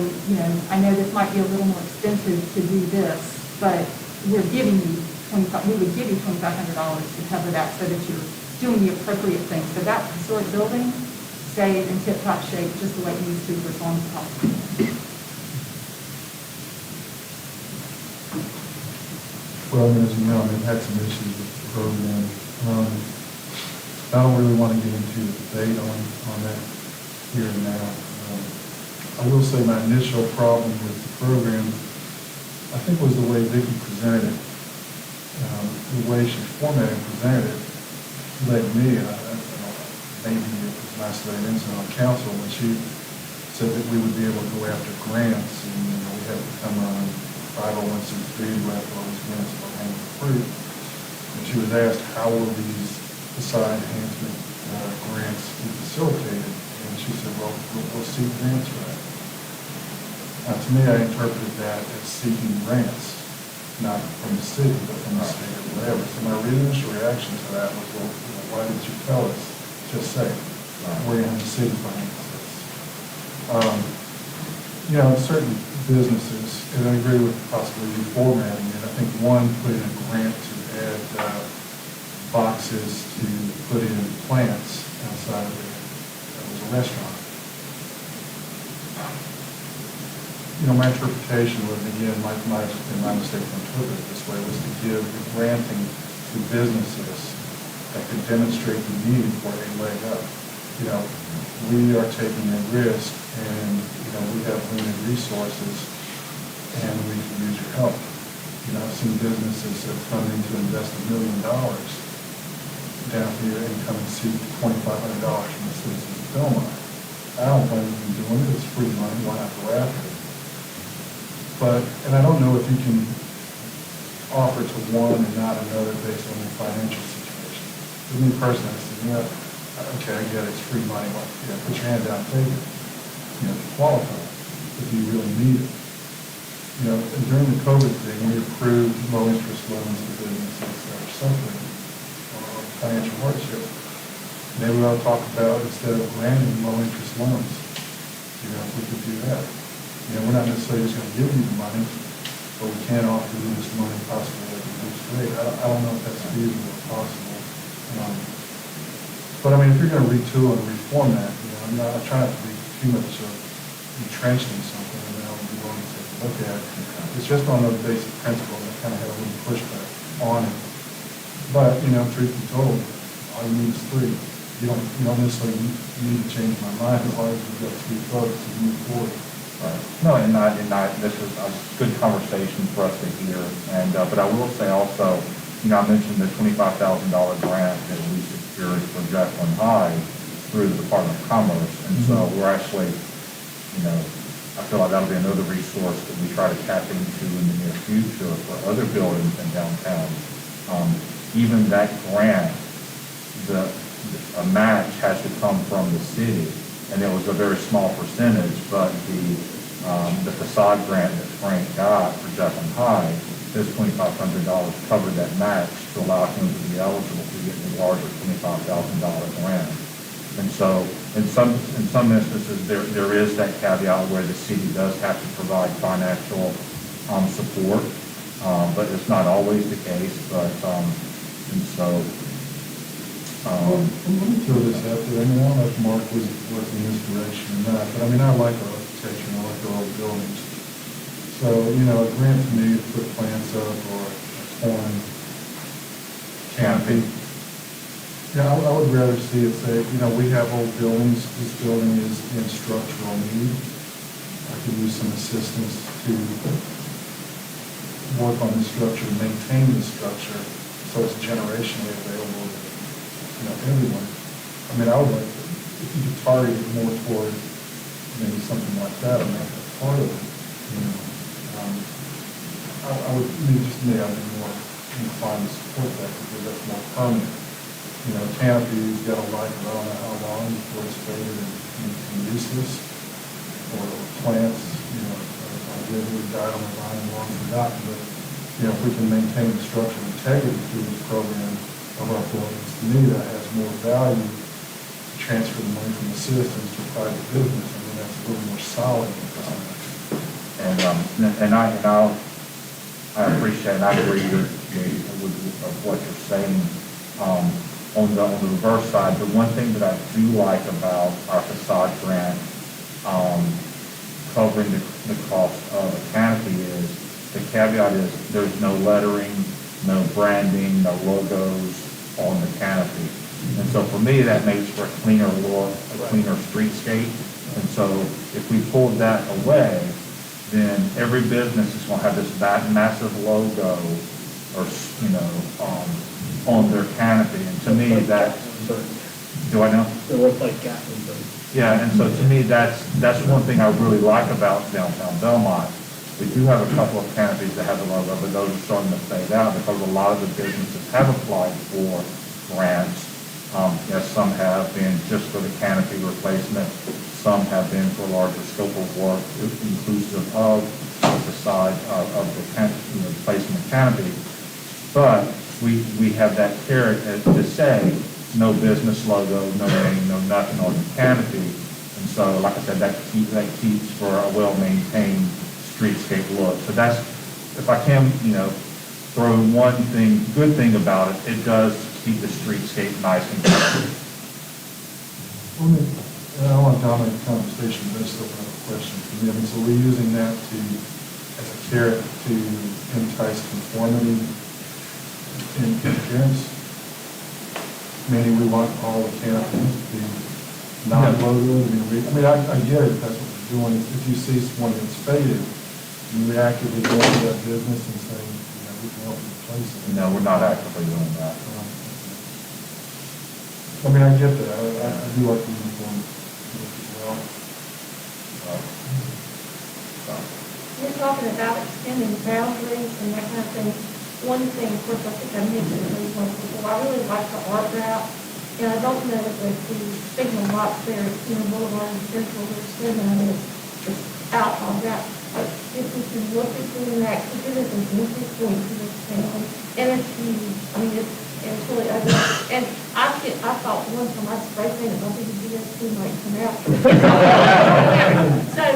I know this might be a little more expensive to do this, but we're giving you we would give you $2,500 to cover that so that you're doing the appropriate things. So that historic building stays in tip-top shape just the way it needs to for as long as possible. Well, as you know, I've had some issues with the program. I don't really want to get into a debate on that here and now. I will say my initial problem with the program, I think, was the way Vicki presented it. The way she formatted and presented it led me, maybe it was an isolated incident on council, when she said that we would be able to go after grants, and we had to come on 501c3 to go after all these grants for hanging fruit. And she was asked, how will these facade enhancement grants be facilitated? And she said, well, we'll seek grants for that. Now, to me, I interpreted that as seeking grants, not from the city, but from the state or whatever. So my initial reaction to that was, well, why didn't you tell us? Just say, we're in the city finance this. Certain businesses, and I agree with possibly reformatting it. I think one put in a grant to add boxes to put in plants outside of it. That was a restaurant. My interpretation was, again, my mistake to interpret it this way, was to give the granting to businesses that could demonstrate the need for a leg up. We are taking a risk, and, we have limited resources, and we can use your help. I've seen businesses that have come in to invest $1 million down here and come and seek $2,500 from the citizens of Belmont. I don't blame them for doing it. It's free money. Why not go after it? And I don't know if you can offer to one and not another based on your financial situation. For me personally, I said, okay, I get it, it's free money. Well, put your hand down, take it. To qualify, if you really need it. And during the COVID thing, we approved low interest loans to businesses that are suffering financial hardship. Maybe we ought to talk about, instead of granting low interest loans, if we could do that. We're not necessarily just going to give you the money, but we can offer you this money possibly at a reduced rate. I don't know if that's feasible or possible. But if you're going to retool and reform that, I'm trying not to be too much entrenched in something, and then I'll be willing to take a look at it. It's just on those basic principles. I kind of have a little pushback on it. But, truth be told, all you need is 3. You don't necessarily need to change my mind as long as we've got 3 votes to move forward. Right. No, this is a good conversation for us to hear. But I will say also, I mentioned the $25,000 grant that we secured for Jacqueline High through the Department of Commerce. And so we're actually, I feel like that'll be another resource that we try to tap into in the near future for other buildings in downtown. Even that grant, a match has to come from the city, and it was a very small percentage, but the facade grant that Frank got for Jacqueline High, his $2,500 covered that match to allow him to be eligible to get the larger $25,000 grant. And so, in some instances, there is that caveat where the city does have to provide financial support, but it's not always the case. And so. Let me throw this out there. I don't know if Mark was an inspiration or not, but I like architecture and I like our old buildings. So, a grant to me to put plants up or a torn canopy. I would rather see it say, we have old buildings. This building is in structural need. I could use some assistance to work on the structure, maintain the structure, so it's generationally available to everyone. I would like to, if you could target it more toward maybe something like that, or make that part of it. I would, I'd be more inclined to support that because that's more permanent. Canopy's got a life of I don't know how long before it's faded and useless. Or plants, I really died on the vine long forgotten, but, if we can maintain the structural integrity through this program of our buildings, to me, that has more value to transfer the money from the citizens to private business. That's a little more solid. And I appreciate, and I agree with what you're saying. On the reverse side, the one thing that I do like about our facade grant, covering the cost of a canopy is, the caveat is, there's no lettering, no branding, no logos on the canopy. And so for me, that makes for a cleaner look, a cleaner streetscape. And so if we pulled that away, then every business is going to have this massive logo or, on their canopy. And to me, that, do I know? They look like Gatlinburg. Yeah, and so to me, that's one thing I really like about downtown Belmont. We do have a couple of canopies that have a logo, but those are starting to fade out because a lot of the businesses have applied for grants. Yes, some have been just for the canopy replacement. Some have been for a larger scope of work, inclusive of the facade of the placement of canopy. But we have that carrot to say, no business logo, no name, no nothing on the canopy. And so, like I said, that keeps for a well-maintained streetscape look. So that's, if I can, throw in one thing, good thing about it, it does keep the streetscape nice and clean. I don't want to dominate the conversation, but I still have a question for you. I mean, so we're using that as a carrot to entice conformity in appearance? Meaning we want all the canopies to be non-logo. I get it, that's what we're doing. If you see one that's faded, you actively go to that business and say, we can help you replace it. No, we're not actively doing that. I get that. I do like the uniform look as well. You're talking about extending boundaries and that kind of thing. One thing, of course, I think I mentioned it once before, I really like the art route, and I don't know that the signal lots there at Boulevard and Central, they're still it's out on that. But if we can look at doing that, because it is an entry point to this town, and it's huge, it's really ugly. And I thought one time I'd spray paint it, I think the DOT might come out. So,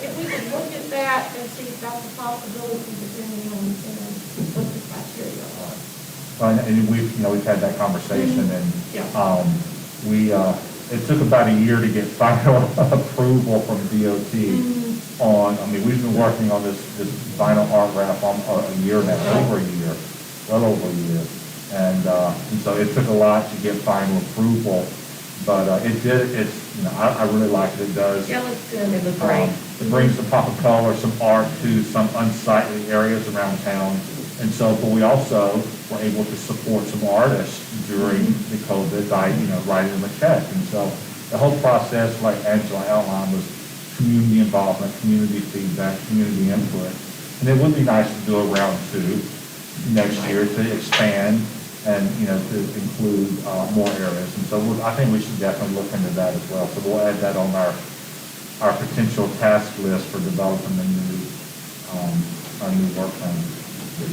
if we could look at that and see if that's a possibility, depending on, what the criteria are. And we've had that conversation, and Yeah. it took about a year to get final approval from DOT on. We've been working on this vinyl art wrap on a year now, well over a year, and so it took a lot to get final approval, but I really like it. It does. Yeah, looks good. It looks great. It brings some pop of color, some art to some unsightly areas around town. And so, but we also were able to support some artists during the COVID by, writing them a check. And so the whole process, like Angela outlined, was community involvement, community feedback, community input. And it would be nice to do a round 2 next year to expand and, to include more areas. And so I think we should definitely look into that as well. So we'll add that on our potential task list for developing a new work plan.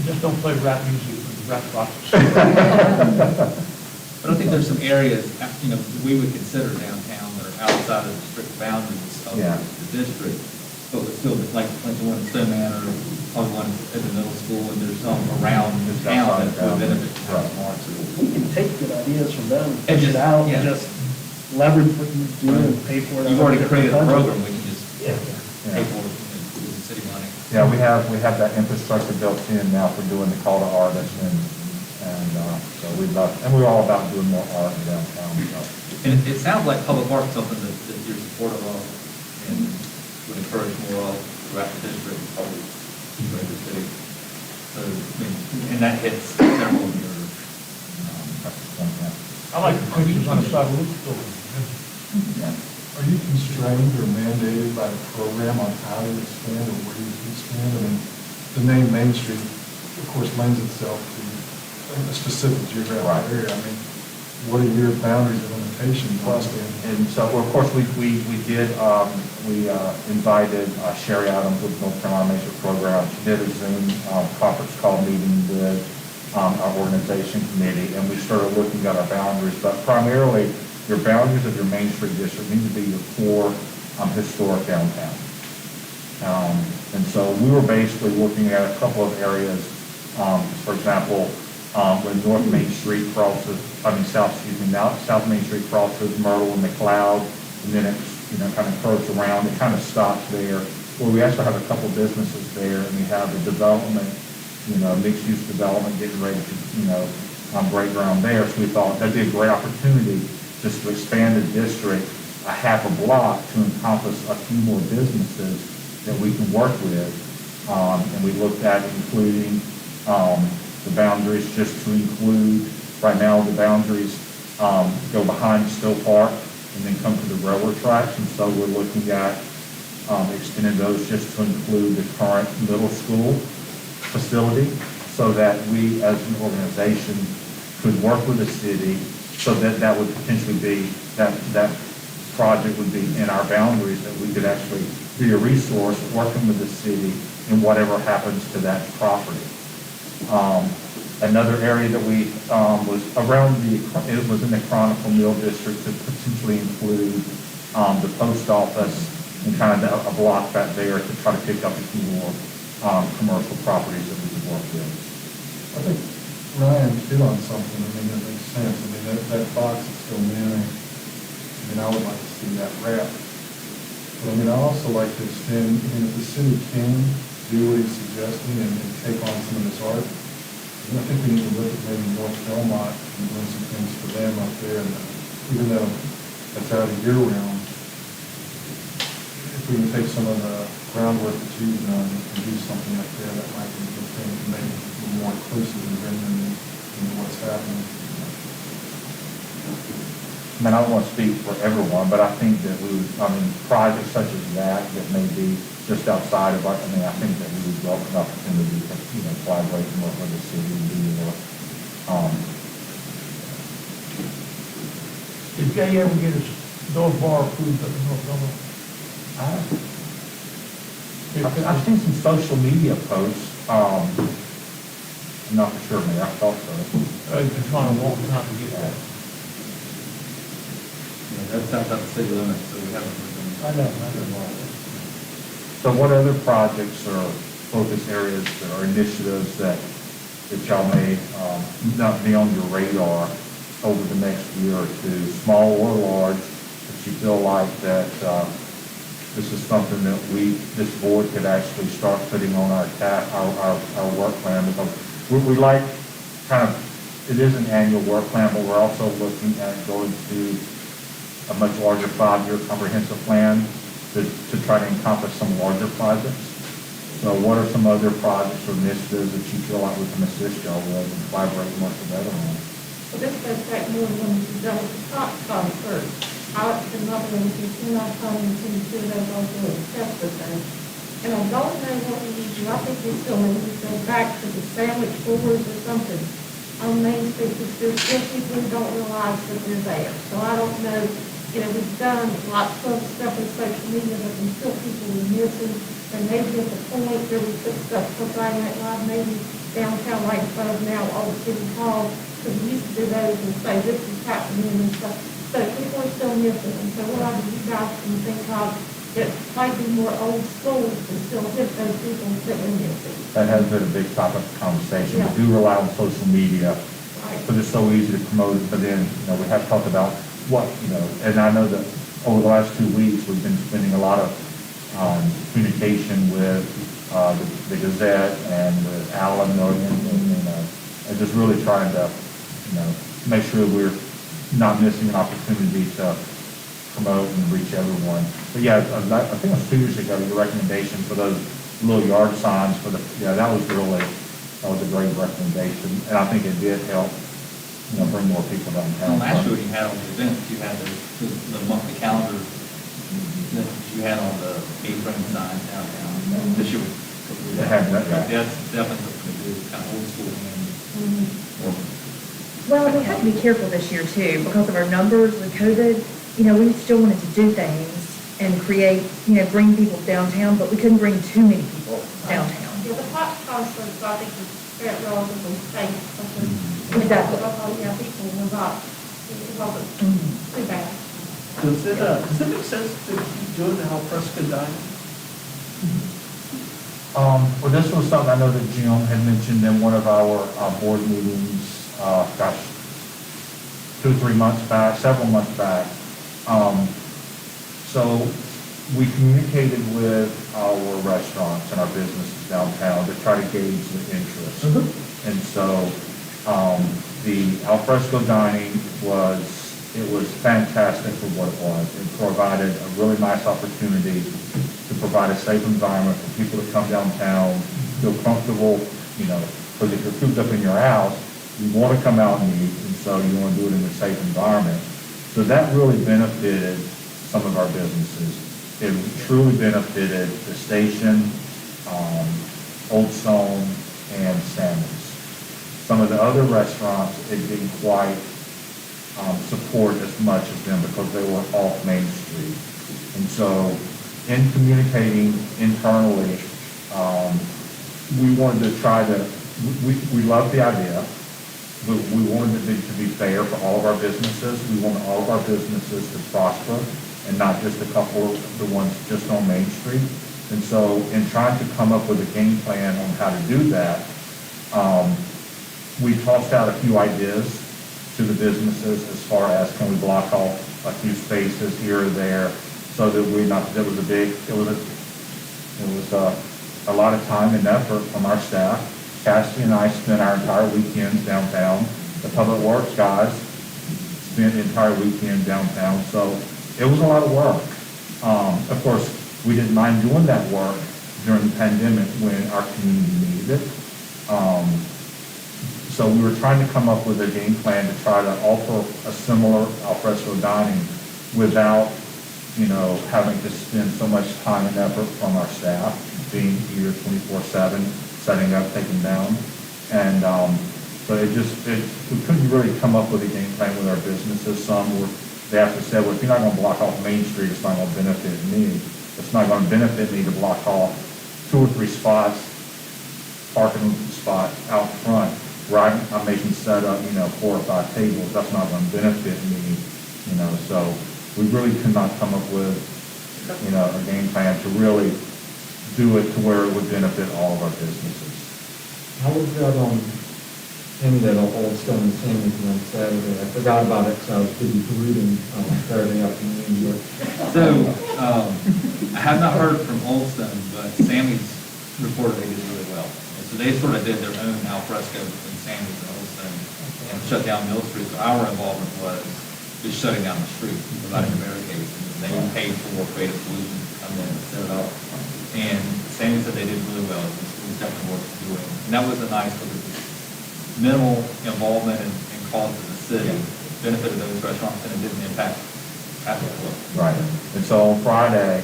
Just don't play rap music with rap boxes. But I think there's some areas, we would consider downtown that are outside of the strict boundaries of the district, but would still, like the one in Stone Manor, probably one at the middle school, and there's some around the town that would benefit the town more. We can take good ideas from them, And push it out, yeah. and just leverage what you do and pay for it. You've already created a program, we can just Yeah. pay for it with city money. Yeah, we have that infrastructure built in now for doing the call to artists, and so we're all about doing more art in downtown. So. And it sounds like public art is something that you're supportive of and would encourage more of throughout the district, probably throughout the city. So, and that hits several of your, I like the pictures on the side of the building. Are you constrained or mandated by the program on how to expand or where you can expand? The name Main Street, of course, lends itself to a specific geographic area. What are your boundaries and limitations? And so, of course, we invited Sherry Adams with North Carolina Matrix Program. She did a Zoom conference call meeting with our organization committee, and we started looking at our boundaries, but primarily your boundaries of your Main Street district need to be your core historic downtown. And so we were basically looking at a couple of areas, for example, when North Main Street crosses, South Main Street crosses Myrtle and McLeod, and then it's, kind of curves around, it kind of stops there, where we actually have a couple businesses there, and we have the development, mixed-use development getting ready to, break ground there, so we thought that'd be a great opportunity just to expand the district a half a block to encompass a few more businesses that we can work with. And we looked at including the boundaries just to include, right now the boundaries go behind Still Park and then come to the railroad tracks. And so we're looking at extending those just to include the current middle school facility so that we as an organization could work with the city so that that would potentially be, that project would be in our boundaries, that we could actually be a resource working with the city in whatever happens to that property. Another area that we was around it was in the Chronicle Mill District to potentially include the post office and kind of a block back there to try to pick up a few more commercial properties that we could work with. I think Ryan hit on something, that makes sense. That box is still manning. I would like to see that wrap. But I also like to extend, if the city can do what he's suggesting and take on some of this art, I think we need to look at maybe North Belmont and doing some things for them up there. And even though that's out of year round, if we can take some of the groundwork that you've done and do something up there, that might be a good thing to make it more inclusive and bring them into what's happening. I don't want to speak for everyone, but I think that projects such as that may be just outside of our, I think that we would welcome an opportunity to, collaborate and work with the city and do more. Did Jay ever get his dog bar approved up in North Carolina? I've seen some social media posts. I'm not for sure, man. I thought so. It's been trying a long time to get that. That's outside the city limits, so we haven't. I know. So what other projects or focus areas or initiatives that y'all may not be on your radar over the next year or two, small or large, that you feel like that this is something that this board could actually start putting on our work plan? Because we like it is an annual work plan, but we're also looking at going to a much larger 5-year comprehensive plan to try to encompass some larger projects. So what are some other projects or initiatives that you feel like we can assist y'all with and collaborate and work together on? Well, this goes back more than you've done with the top fund first. I like to come up and see my fund and see two of those also test the thing. And I don't know what we need to do. I think we still need to go back to the sandwich boards or something on Main Street, because there's still people who don't realize that they're there. So I don't know, we've done lots of stuff in social media, but there's still people who are missing. And maybe at the point where we put stuff for Friday Night Live, maybe downtown right in front of now Old City Hall, because we used to do those and say this is happening and stuff. So people are still missing. And so what do you guys can think of that might be more old school to still hit those people that are missing? That has been a big topic of conversation. Yeah. We do rely on social media, Right. because it's so easy to promote it, but then, we have talked about what, and I know that over the last 2 weeks, we've been spending a lot of communication with the Gazette and with Alan Milligan, and just really trying to, make sure we're not missing an opportunity to promote and reach everyone. But yeah, I think it was 2 years ago, your recommendation for those little yard signs that was a great recommendation, and I think it did help, bring more people downtown. Last year, you had on the events, you had the monthly calendar that you had on the apron sign downtown. This year, They had that, yeah. that's definitely kind of old school. Well, we had to be careful this year too, because of our numbers with COVID. We still wanted to do things and create, bring people downtown, but we couldn't bring too many people downtown. Yeah, the pop concerts, I think, is very relatively safe. Exactly. Yeah, people were not, it wasn't too bad. Does it make sense to keep doing the Al Fresco dining? Well, this was something I know that Jim had mentioned in one of our board meetings, 2 or 3 months back, several months back. So we communicated with our restaurants and our businesses downtown to try to gauge the interest. And so the alfresco dining was fantastic for what it was. It provided a really nice opportunity to provide a safe environment for people to come downtown, feel comfortable, because if you're cooped up in your house, you want to come out and eat, and so you want to do it in a safe environment. So that really benefited some of our businesses. It truly benefited the station, Old Stone, and Sammons. Some of the other restaurants, it didn't quite support as much as them because they were off Main Street. And so in communicating internally, we wanted to try to, we loved the idea, but we wanted it to be fair for all of our businesses. We wanted all of our businesses to prosper and not just a couple of the ones just on Main Street. And so in trying to come up with a game plan on how to do that, we tossed out a few ideas to the businesses as far as can we block off a few spaces here or there so that it was a lot of time and effort from our staff. Cassidy and I spent our entire weekends downtown. The Public Works guys spent the entire weekend downtown. So it was a lot of work. Of course, we didn't mind doing that work during the pandemic when our community needed it. So we were trying to come up with a game plan to try to offer a similar alfresco dining without, having to spend so much time and effort from our staff being here 24/7, setting up, taking down. And so we couldn't really come up with a game plan with our businesses. They actually said, well, if you're not going to block off Main Street, it's not going to benefit me. It's not going to benefit me to block off 2 or 3 spots, parking spot out front, where I'm making set up, 4 or 5 tables. That's not going to benefit me, so we really could not come up with, a game plan to really do it to where it would benefit all of our businesses. How was that that Old Stone and Sammons on Saturday? I forgot about it because I was busy reading Saturday afternoon. So, I have not heard from Old Stone, but Sammy's reported they did really well. And so they sort of did their own alfresco between Sammy's and Old Stone and shut down Mill Street. So our involvement was just shutting down the street, providing the barricades. And they paid for Creative Solutions to come in and set it up. And Sammy said they did really well. It was definitely worth doing. And that was a nice, minimal involvement and cost to the city, benefited those restaurants, and it didn't impact traffic flow. Right. And so on Friday,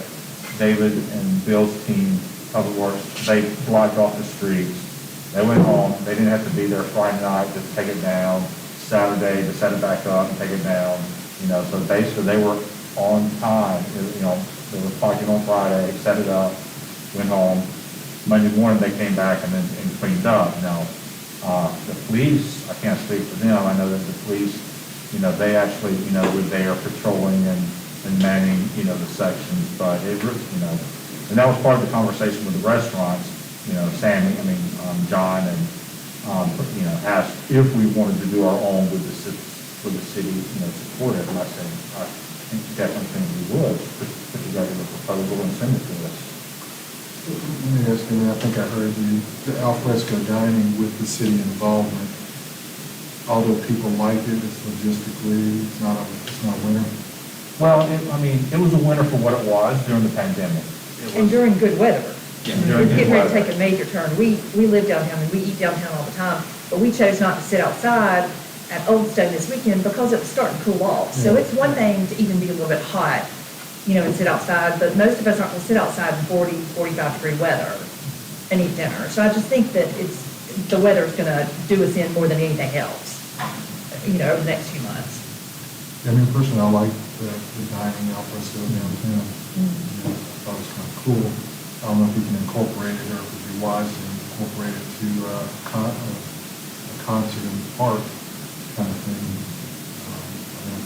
David and Bill's team, Public Works, they blocked off the streets. They went home. They didn't have to be there Friday night to take it down, Saturday to set it back up and take it down. So basically they were on time. They were parking on Friday, set it up, went home. Monday morning they came back and cleaned up. Now, the police, I can't speak for them. I know that the police, they actually, were there patrolling and manning, the sections. But and that was part of the conversation with the restaurants. John and asked if we wanted to do our own with the city, support it. And I said, I definitely think we would put together a proposal and send it to us. Let me ask you, I think I heard the alfresco dining with the city involvement. Although people like it, it's logistically, it's not a winner. Well, it was a winner for what it was during the pandemic. And during good weather. Yeah, It's during good getting ready to weather. take a major turn. We live downtown and we eat downtown all the time, but we chose not to sit outside at Old Stone this weekend because it was starting to cool off. So it's one thing to even be a little bit hot, and sit outside, but most of us aren't going to sit outside in 40, 45 degree weather and eat dinner. So I just think that the weather's going to do us in more than anything else, over the next few months. Personally, I like the dining alfresco downtown. I thought it was kind of cool. I don't know if we can incorporate it or if it'd be wise to incorporate it to a concert in the park kind of thing.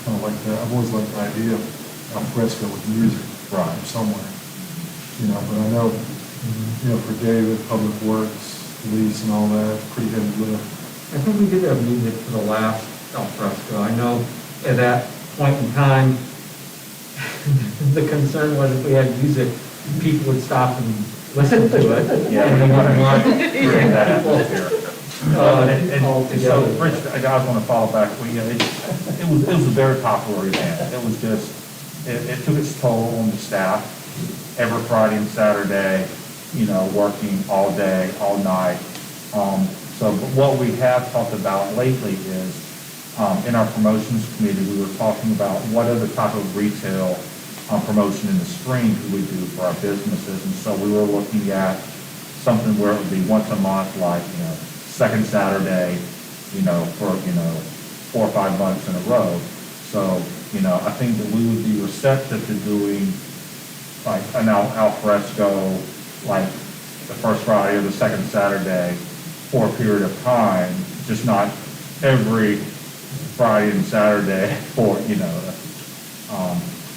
Kind of like that. I've always liked the idea of alfresco with music, right, somewhere. But I know You know, for David, Public Works, police and all that, pretty heavy lift. I think we did have music for the last al fresco. I know at that point in time, the concern was if we had music, people would stop and listen to it. Yeah, And we they want to wouldn't want bring that people, atmosphere. all And so, together. Rich, I just want to follow back, it was a very popular event. It was just, it took its toll on the staff, every Friday and Saturday, you know, working all day, all night. So, but what we have talked about lately is, in our promotions committee, we were talking about what other type of retail promotion in the spring could we do for our businesses. And so we were looking at something where it would be once a month, like, you know, second Saturday, you know, for, you know, 4 or 5 months in a row. So, you know, I think that we would be receptive to doing like an al fresco, like the first Friday or the second Saturday for a period of time, just not every Friday and Saturday for, you know,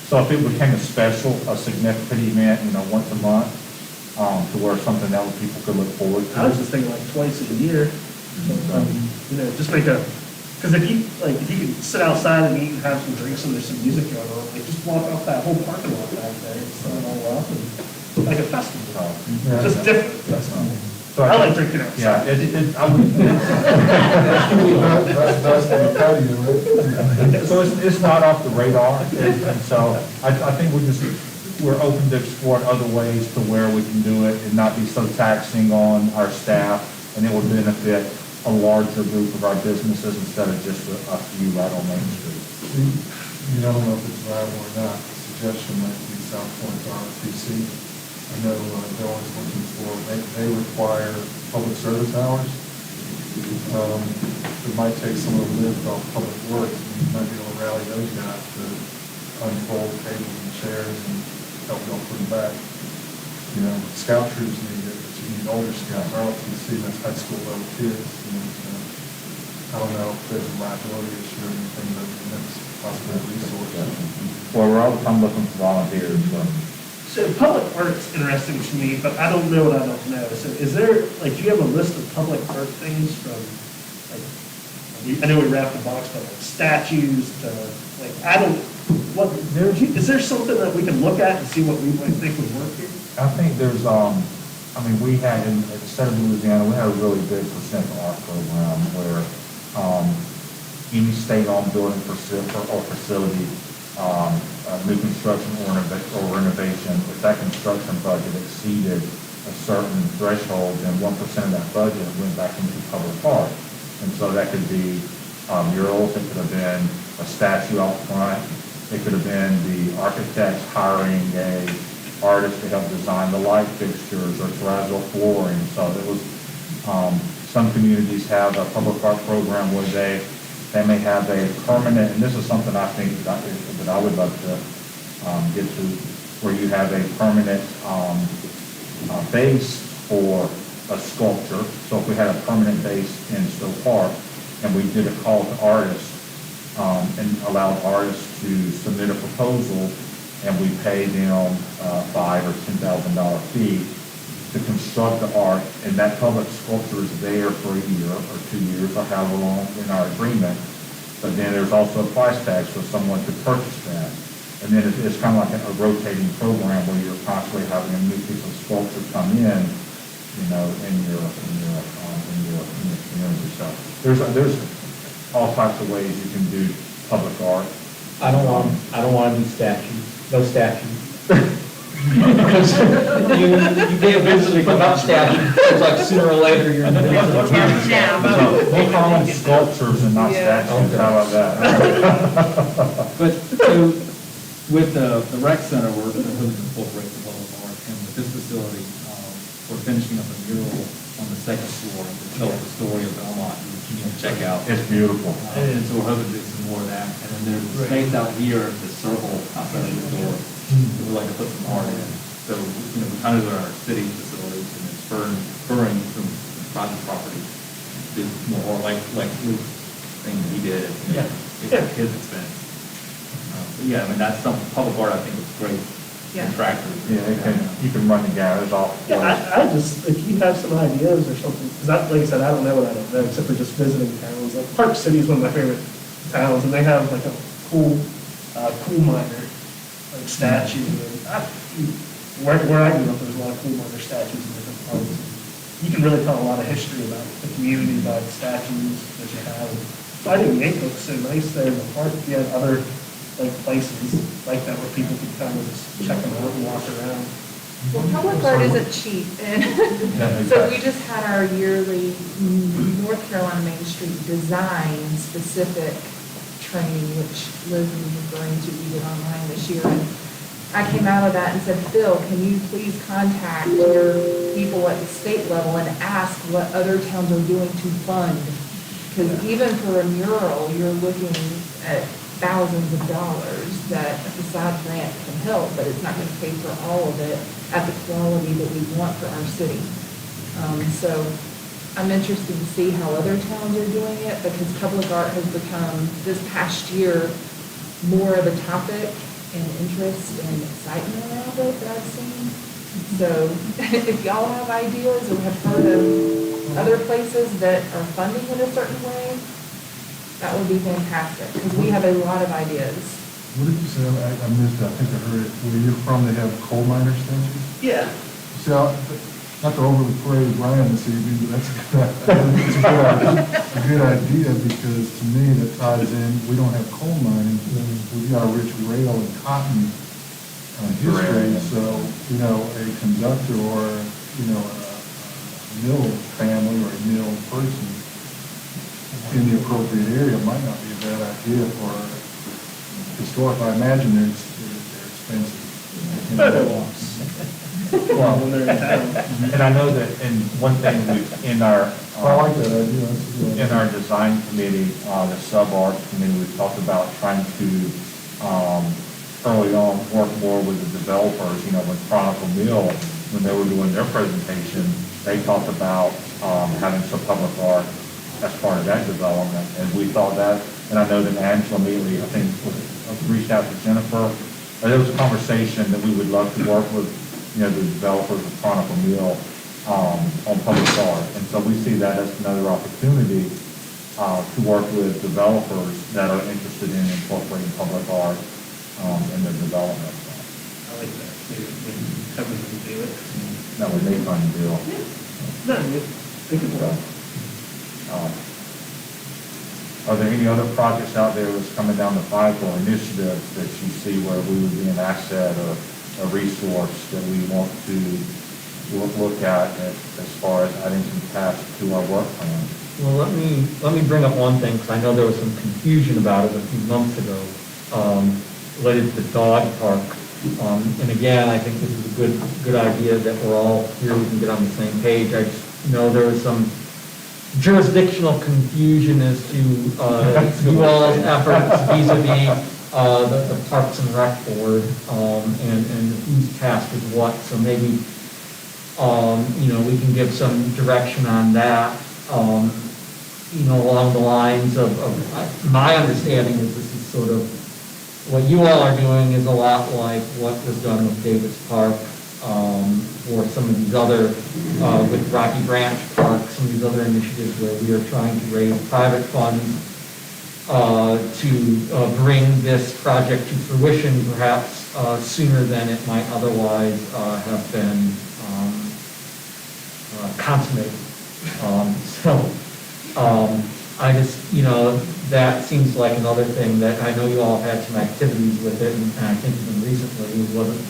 so if it became a special, a significant event, you know, once a month, to where something that people could look forward to. I was just thinking like twice a year, you know, just make a, because if you could sit outside and eat and have some drinks and there's some music going on, like just walk off that whole parking lot back there and set it all up and like a festival. Yeah. Just different. So I like drinking outside. Yeah, I would. That's the patio, right? So it's not off the radar, and so I think we're open to explore other ways to where we can do it and not be so taxing on our staff, and it would benefit a larger group of our businesses instead of just a few right on Main Street. You know, I don't know if it's viable or not, the suggestion might be South Point ROTC. I know they're always looking for, they require public service hours. It might take some of the lift off Public Works, and you might be able to rally those guys to unfold tables and chairs and help y'all put them back. You know, scout troops need it, but you need older scouts, ROTC, that's high school level kids. You know, so I don't know if there's a liability issue or anything, but that's a possible resource. Well, we're all the time looking for volunteers, so. So public art's interesting to me, but I don't know what I don't know. So is there, like, do you have a list of public art things from, like, I know we wrapped the box, but like statues to, like, I don't, what, is there something that we can look at and see what we might think would work here? I think there's, I mean, we had, in the state of Louisiana, we had a really big percent art program where any state-owned building or facility, new construction or renovation, if that construction budget exceeded a certain threshold, then 1% of that budget went back into public art. And so that could be murals, it could have been a statue out front, it could have been the architects hiring a artist to help design the light fixtures or terrazzo flooring. So there was, some communities have a public art program where they may have a permanent, and this is something I think that I would love to get to, where you have a permanent base for a sculpture. So if we had a permanent base in Stowe Park, and we did a call to artists, and allowed artists to submit a proposal, and we paid them $5,000 or $10,000 fee to construct the art, and that public sculpture is there for a year or 2 years or however long in our agreement. But then there's also a price tag for someone to purchase that. And then it's kind of like a rotating program where you're constantly having a new piece of sculpture come in, you know, in your community. So there's all types of ways you can do public art. I don't want to do statues, no statues. Because you get a business, put up statues, it's like sooner or later you're in the business. We'll call them sculptures and not statues, how about that? But, so, with the rec center, we're hoping to incorporate the Boulevard, and with this facility, we're finishing up a mural on the second floor to tell the story of Belmont, you can check out. It's beautiful. And so we're hoping to do some more of that, and then there's a space out here, the circle outside of the door, we'd like to put some art in. So, you know, we kind of are our city facilities, and it's spurring some private property to do more, like Luke's thing he did, you know, it's a kid's expense. But yeah, I mean, that's something, public art, I think is great. and tractors. Yeah, you can run the garage off. Yeah, I just, if you have some ideas or something, because like I said, I don't know what I don't know, except for just visiting towns. Like Park City is one of my favorite towns, and they have like a cool miner, like statue. And where I grew up, there's a lot of cool miner statues in different parts. You can really tell a lot of history about the community by the statues that you have. So I think Yank looks so nice there in the park. If you had other like places like that where people could kind of just check them out and walk around. Well, public art isn't cheap, and so we just had our yearly North Carolina Main Street design specific training, which Liz was referring to, we did online this year. And I came out of that and said, Phil, can you please contact your people at the state level and ask what other towns are doing to fund? Because even for a mural, you're looking at thousands of dollars that a facade grant can help, but it's not going to pay for all of it at the quality that we want for our city. So I'm interested to see how other towns are doing it, because public art has become, this past year, more of a topic and interest and excitement around it that I've seen. So if y'all have ideas or have heard of other places that are funding it a certain way, that would be fantastic, because we have a lot of ideas. What did you say? I missed it. I think I heard it. Where you're from, they have coal miner statues? Yeah. See, not to overly praise Brian this evening, but it's a good idea, because to me, that ties in, we don't have coal mining. We've got a rich rail and cotton history, so, a conductor or, a mill family or a mill person in the appropriate area might not be a bad idea for historic. I imagine they're expensive. Well, and I know that, and one thing in our, I like that idea. That's a good idea. in our design committee, the sub-art committee, we talked about trying to, early on, work more with the developers, with Chronicle Mill, when they were doing their presentation, they talked about, having some public art as part of that development, and we thought that, and I know that Angela immediately, I think, reached out to Jennifer, but there was a conversation that we would love to work with, the developers of Chronicle Mill, on public art, and so we see that as another opportunity, to work with developers that are interested in incorporating public art, in their development. I like that. Maybe everyone do it. That would be a fun deal. No, think it well. Are there any other projects out there that's coming down the pipe or initiatives that you see where we would be an asset or a resource that we want to look at as far as adding some tasks to our work plan? Well, let me bring up one thing, because I know there was some confusion about it a few months ago, related to the dog park. And again, I think this is a good idea that we're all here, we can get on the same page. I just know there was some jurisdictional confusion as to you all's efforts vis-a-vis the Parks and Rec Board, and whose task is what. So maybe, we can give some direction on that, along the lines of my understanding is this is sort of, what you all are doing is a lot like what was done with Davis Park, or some of these other, with Rocky Branch Park, some of these other initiatives where we are trying to raise private funds to bring this project to fruition perhaps sooner than it might otherwise have been consummated. I just, that seems like another thing that I know you all have had some activities with it, and I think even recently, wasn't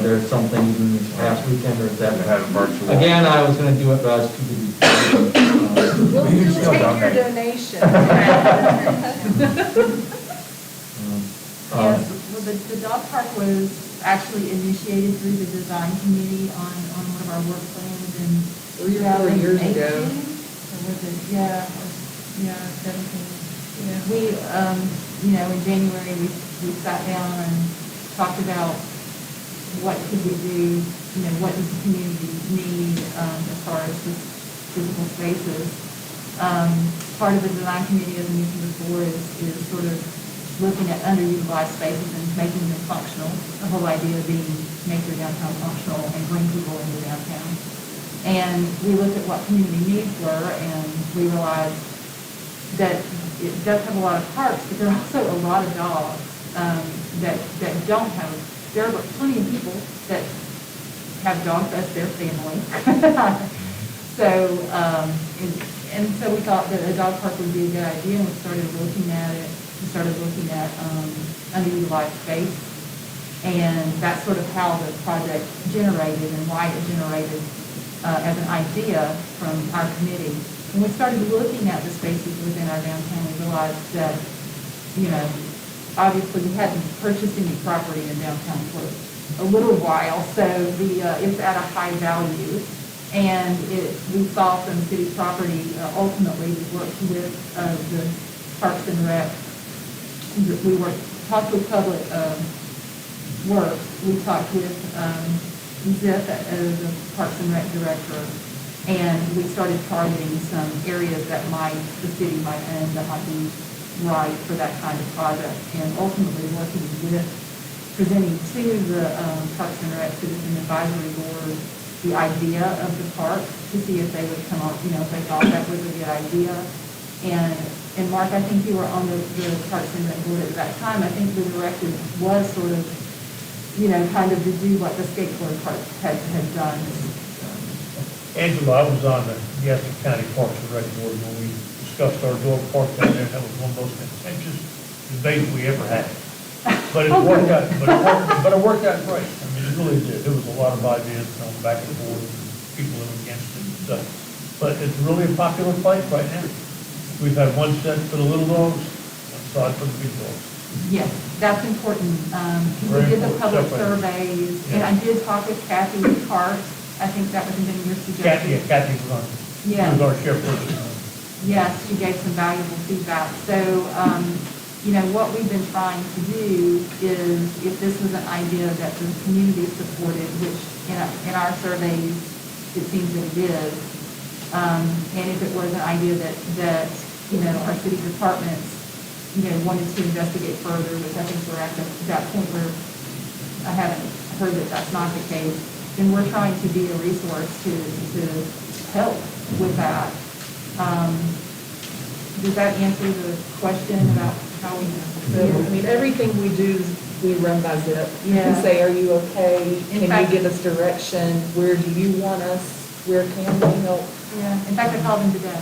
there's something even this past weekend, or is that? We had a virtual. Again, I was gonna do it, but I was too busy. We'll You can still still take your donate. donation. Yes, well, the dog park was actually initiated through the design committee on one of our work plans in 3 or 4 years 2018. ago. Or was it, yeah, 17. Yeah. We, in January, we sat down and talked about what could we do, what does the community need as far as this physical spaces. Part of the design committee, as I mentioned before, is sort of looking at underutilized spaces and making them functional. The whole idea being to make your downtown functional and bring people into downtown. And we looked at what community needs were, and we realized that it does have a lot of parks, but there are also a lot of dogs that don't have. There are plenty of people that have dogs as their family. So, and so we thought that a dog park would be a good idea, and we started looking at it. We started looking at underutilized space, and that's sort of how the project generated and why it generated as an idea from our committee. When we started looking at the spaces within our downtown, we realized that, you know, obviously we hadn't purchased any property in downtown for a little while, so it's at a high value. And we saw some city property, ultimately we worked with the Parks and Rec. We talked with Public Works. We talked with Zip as the Parks and Rec director. And we started targeting some areas that the city might own that might be right for that kind of project. And ultimately working with, presenting to the Parks and Rec Citizen Advisory Board the idea of the park to see if they would come up, you know, if they thought that was a good idea. And Mark, I think you were on the Parks and Rec Board at that time. I think the directive was sort of, you know, kind of to do what the skateboard park had done. Angela, I was on the Gaston County Parks and Rec Board when we discussed our dog park down there. That was one of the most contentious debates we ever had. But it worked out, but it worked out great. I mean, it really did. There was a lot of ideas thrown back and forth, people that were against it and stuff. But it's really a popular place right now. We've had one set for the little dogs, one side for the big dogs. Yes, that's important. We did the public surveys, and I did talk with Kathy Hart. I think that was in your suggestion. Kathy was on. Yeah. She was our chairperson. Yes, she gave some valuable feedback. So, you know, what we've been trying to do is, if this was an idea that the community supported, which in our surveys, it seems that it is, and if it was an idea that, you know, our city departments, you know, wanted to investigate further, which I think we're at that point where I haven't heard that that's not the case, then we're trying to be a resource to help with that. Does that answer the question about how we? I mean, everything we do, we run by Zip. Yeah. We say, are you okay? In Can fact- you give us direction? Where do you want us? Where can we help? Yeah, in fact, I called him today.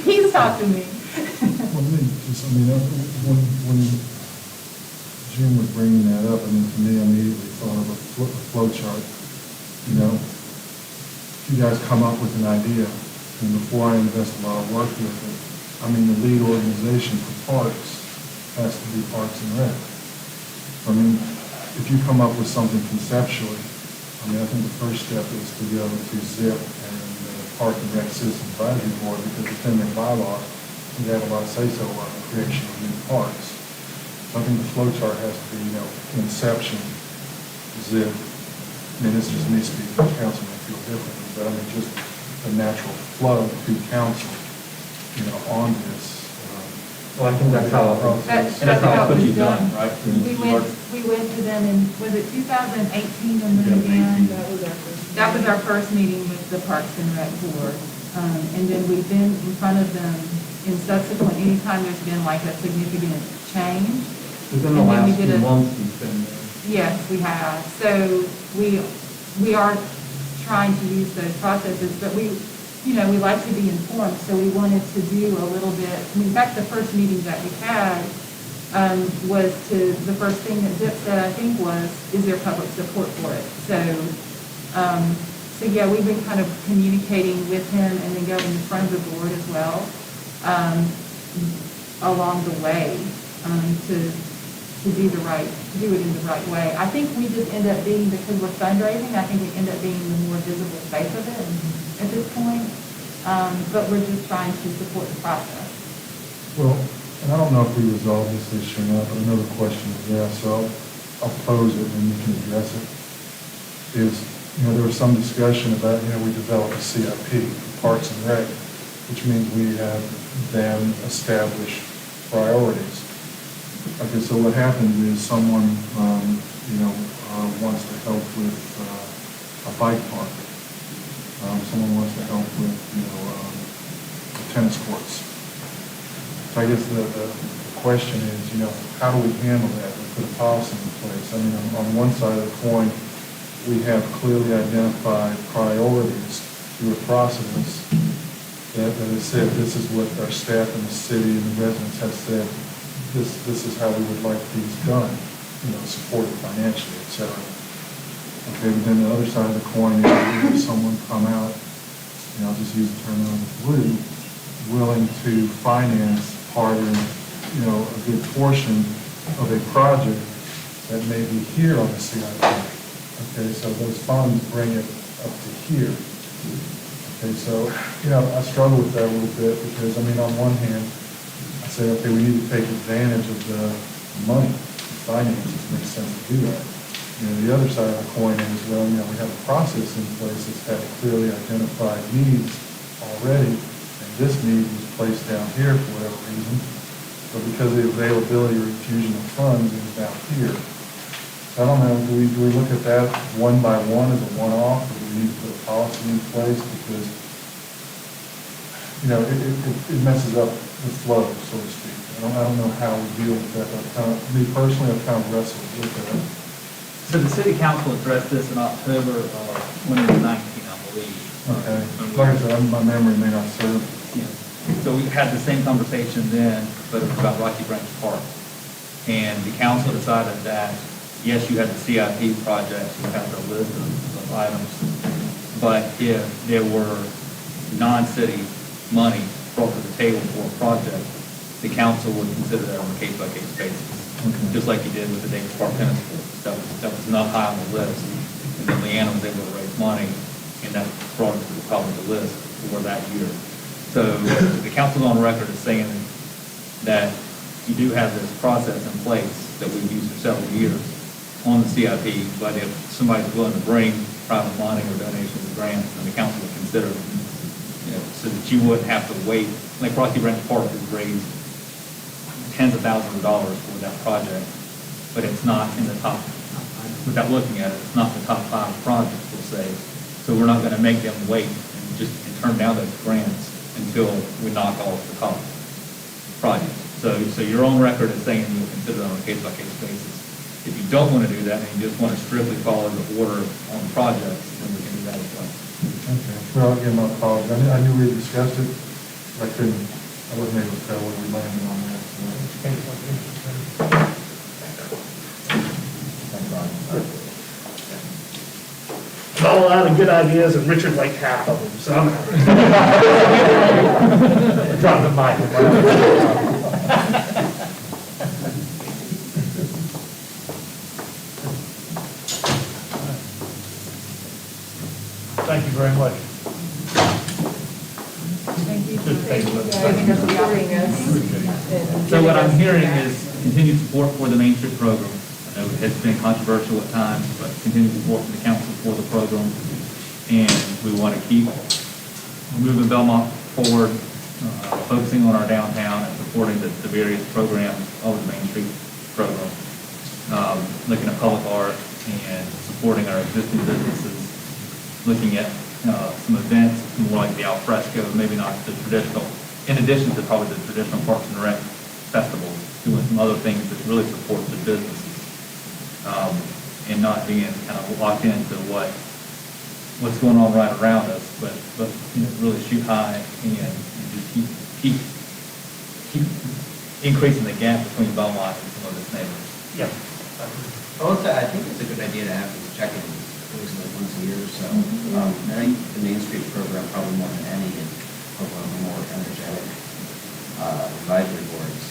He's talked to me. Well, I mean, when Jim was bringing that up, I mean, to me, I immediately thought of a flow chart. You know, if you guys come up with an idea, and before I invest a lot of work with it, I mean, the lead organization for parks has to be Parks and Rec. I mean, if you come up with something conceptually, I mean, I think the first step is to go to ZIP and the Park and Rec Citizen Advisory Board, because it's in their bylaws, and they have a lot of say-so on the creation of new parks. So I think the flow chart has to be, you know, inception, ZIP. I mean, this just needs to be, the council may feel differently, but I mean, just a natural flow to council, you know, on this. Well, I think that's how. That's And that's how it it was done. right? We went to them in, was it 2018 and then again? That was our first meeting with the Parks and Rec Board. And then we've been in front of them in subsequent, anytime there's been like a significant change. Within the And then we last did few a- months, we've been there. Yes, we have. So we are trying to use those processes, but we like to be informed, so we wanted to do a little bit. I mean, in fact, the first meeting that we had was the first thing that Zip said, I think, was, is there public support for it? So yeah, we've been kind of communicating with him and then going in front of the board as well, along the way, to do it in the right way. I think we just end up being, because we're fundraising, I think we end up being the more visible face of it at this point. But we're just trying to support the process. Well, and I don't know if we resolved this issue or not, but another question is asked, so I'll pose it and you can address it. Is, you know, there was some discussion about, you know, we developed a CIP, Parks and Rec, which means we have them establish priorities. Okay, so what happens is someone, wants to help with a bike park. Someone wants to help with, tennis courts. So I guess the question is, how do we handle that? We put a policy in place. I mean, on one side of the coin, we have clearly identified priorities through a process that has said, this is what our staff in the city and the residents have said, this is how we would like these done, supported financially, et cetera. Okay, but then the other side of the coin is someone come out, I'll just use the term out of the blue, willing to finance part of, a good portion of a project that may be here on the CIP. Okay, so those funds bring it up to here. Okay, so, I struggle with that a little bit because, on one hand, I say, okay, we need to take advantage of the money, the finances, makes sense to do that. The other side of the coin is, well, we have a process in place that's had clearly identified needs already, and this need was placed down here for whatever reason, but because of the availability or infusion of funds, it was down here. I don't know, do we look at that one by one as a one-off, or do we need to put a policy in place? Because, it messes up the flow, so to speak. I don't know how we deal with that. Me personally, I've kind of wrestled with that. So the city council addressed this in October of 2019, I believe. Okay, like I said, my memory may not serve. Yeah. So we had the same conversation then, but it was about Rocky Branch Park. And the council decided that, yes, you had the CIP projects, you had the list of items, but if there were non-city money brought to the table for a project, the council would consider that on a case-by-case basis. Okay. Just like you did with the Davis Park tennis court. That was not high on the list. And then Leanna was able to raise money, and that brought it to the top of the list for that year. So the council's on record as saying that you do have this process in place that we've used for several years on the CIP, but if somebody's willing to bring private money or donations or grants, then the council would consider them, so that you wouldn't have to wait. Like Rocky Branch Park has raised tens of thousands of dollars for that project, but it's not in the top, without looking at it, it's not the top 5 projects, we'll say. So we're not going to make them wait and turn down those grants until we knock off the top projects. So your own record is saying you'll consider it on a case-by-case basis. If you don't want to do that and you just want to strictly follow the order on the projects, then we can do that as well. Okay, well, again, my apologies. I knew we discussed it, but I wasn't able to tell where we landed on that. All out of good ideas, and Richard liked half of them, so I'm happy. Drop the mic. Thank you very much. Thank you for Thank you. supporting us. So what I'm hearing is continued support for the Main Street program. I know it's been controversial at times, but continued support from the council for the program. And we want to keep moving Belmont forward, focusing on our downtown and supporting the various programs of the Main Street program. Looking at public art and supporting our existing businesses, looking at some events more like the al fresco, maybe not the traditional, in addition to probably the traditional Parks and Rec festival, doing some other things that really support the businesses, and not being kind of locked into what's going on right around us, but really shoot high and just keep increasing the gap between Belmont and some of its neighbors. Yeah. Also, I think it's a good idea to have these check-ins at least like once a year or so. I think the Main Street program, probably more than any, is one of the more energetic advisory boards.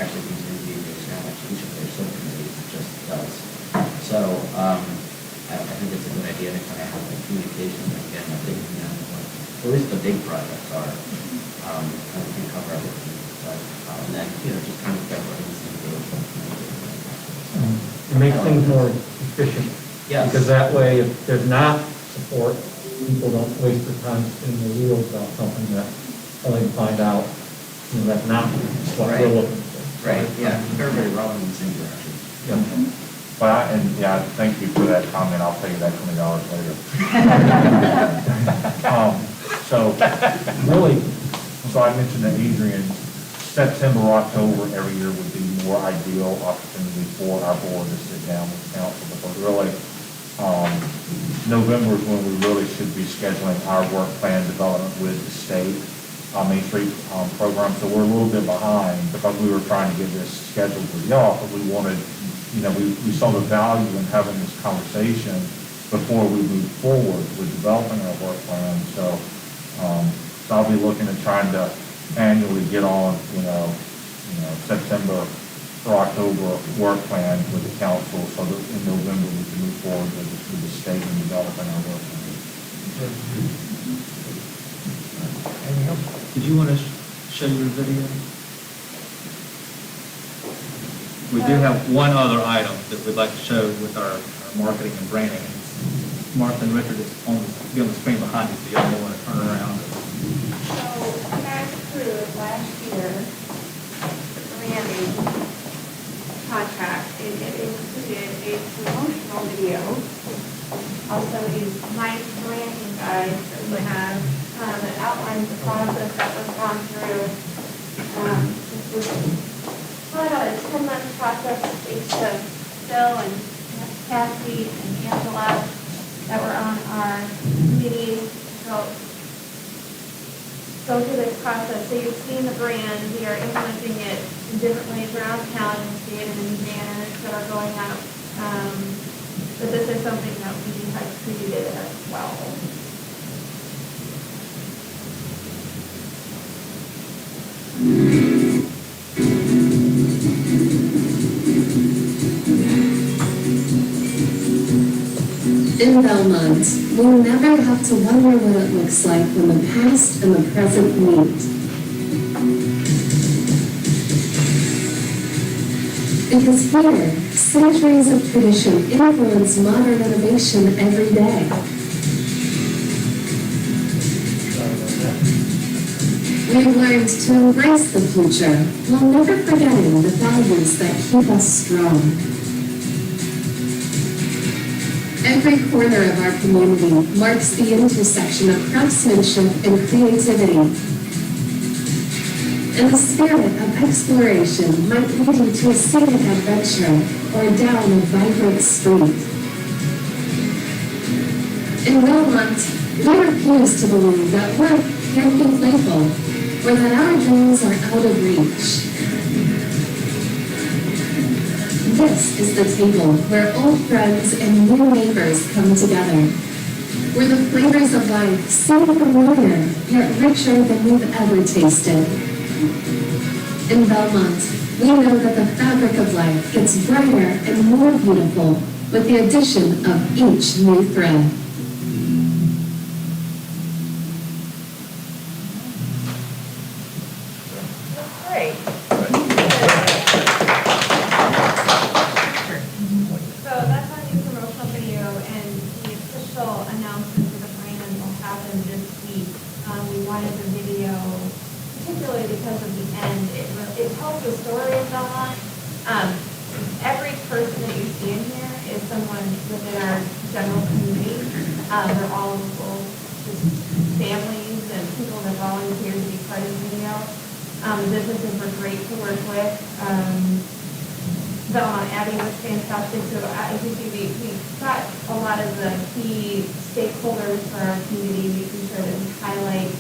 Actually, these interviews now, each of their subcommittees just does. So I think it's a good idea to kind of have like communication again. I think at least the big projects are. And we can cover everything, but and then just kind of get what needs to be. It makes things more efficient. Yes. Because that way, if there's not support, people don't waste their time spinning their wheels about something that only to find out that mountain, is what we're looking for. Right, yeah, keep everybody rowing in the same direction. Thank you for that comment, I'll pay you that $20 later. So, really, so I mentioned to Adrian, September, October every year would be more ideal opportunity for our board to sit down with council, because really, November is when we really should be scheduling our work plan development with the state, Main Street program, so we're a little bit behind, because we were trying to get this scheduled with y'all, but we wanted, we saw the value in having this conversation before we move forward with developing our work plan, so I'll be looking at trying to annually get on, September or October work plan with the council, so that in November we can move forward with the state and developing our work plan. Anything else? Did you want to show your video? We do have one other item that we'd like to show with our marketing and branding. Martha and Richard is be on the screen behind you, so y'all may want to turn around. So, you guys approved last year the branding contract, and it included a promotional video, also these nice branding guides that we have, that outlines the process that was gone through. This was probably about a 10-month process, thanks to Phil and Kathy and Angela that were on our committee. So go through this process. So you've seen the brand. We are implementing it in different ways around town. You see it in banners that are going up. But this is something that we have created as well. In Belmont, we'll never have to wonder what it looks like when the past and the present meet. Because here, centuries of tradition influence modern innovation every day. We've learned to embrace the future while never forgetting the values that keep us strong. Every corner of our community marks the intersection of craftsmanship and creativity. And the spirit of exploration might lead you to a scenic adventure or down a vibrant street. In Belmont, we refuse to believe that work can't be playful or that our dreams are out of reach. This is the table where old friends and new neighbors come together, where the flavors of life seem familiar, yet richer than we've ever tasted. In Belmont, we know that the fabric of life gets brighter and more beautiful with the addition of each new thread. Great. So that's our new promotional video, and the official announcement for the brand will happen this week. We wanted the video, particularly because of the end, it tells the story of Belmont. Every person that you see in here is someone within our general community. They're all local, just families and people that volunteer to be part of the video. The businesses were great to work with. Belmont Abbey was fantastic. So as you see, we got a lot of the key stakeholders for our community, making sure that we highlight,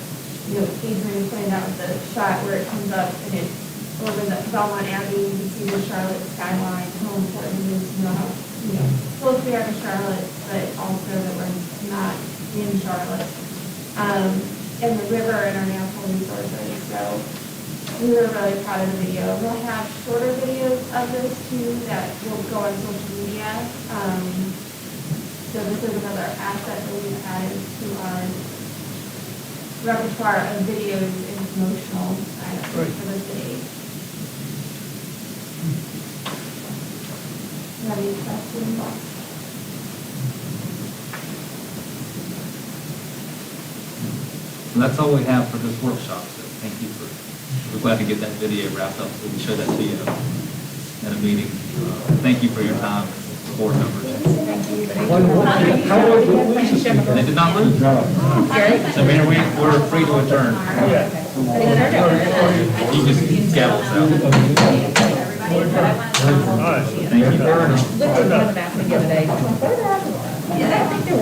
Adrian pointed out the shot where it comes up and it's over the Belmont Abbey, you can see the Charlotte skyline, how important it is to know how, close we are to Charlotte, but also that we're not in Charlotte. And the river and our natural resources. So we were really proud of the video. We'll have shorter videos of this too that will go on social media. So this is another asset that we've added to our repertoire of videos and promotional items for the city. Any questions? And that's all we have for this workshop, so thank you for We're glad to get that video wrapped up, so we can show that to you at a meeting. Thank you for your time, board members. They did not lose. So, Mayor, we're free to adjourn. You just gavel us out. Thank you. Looked at the other day. Yeah, I think there were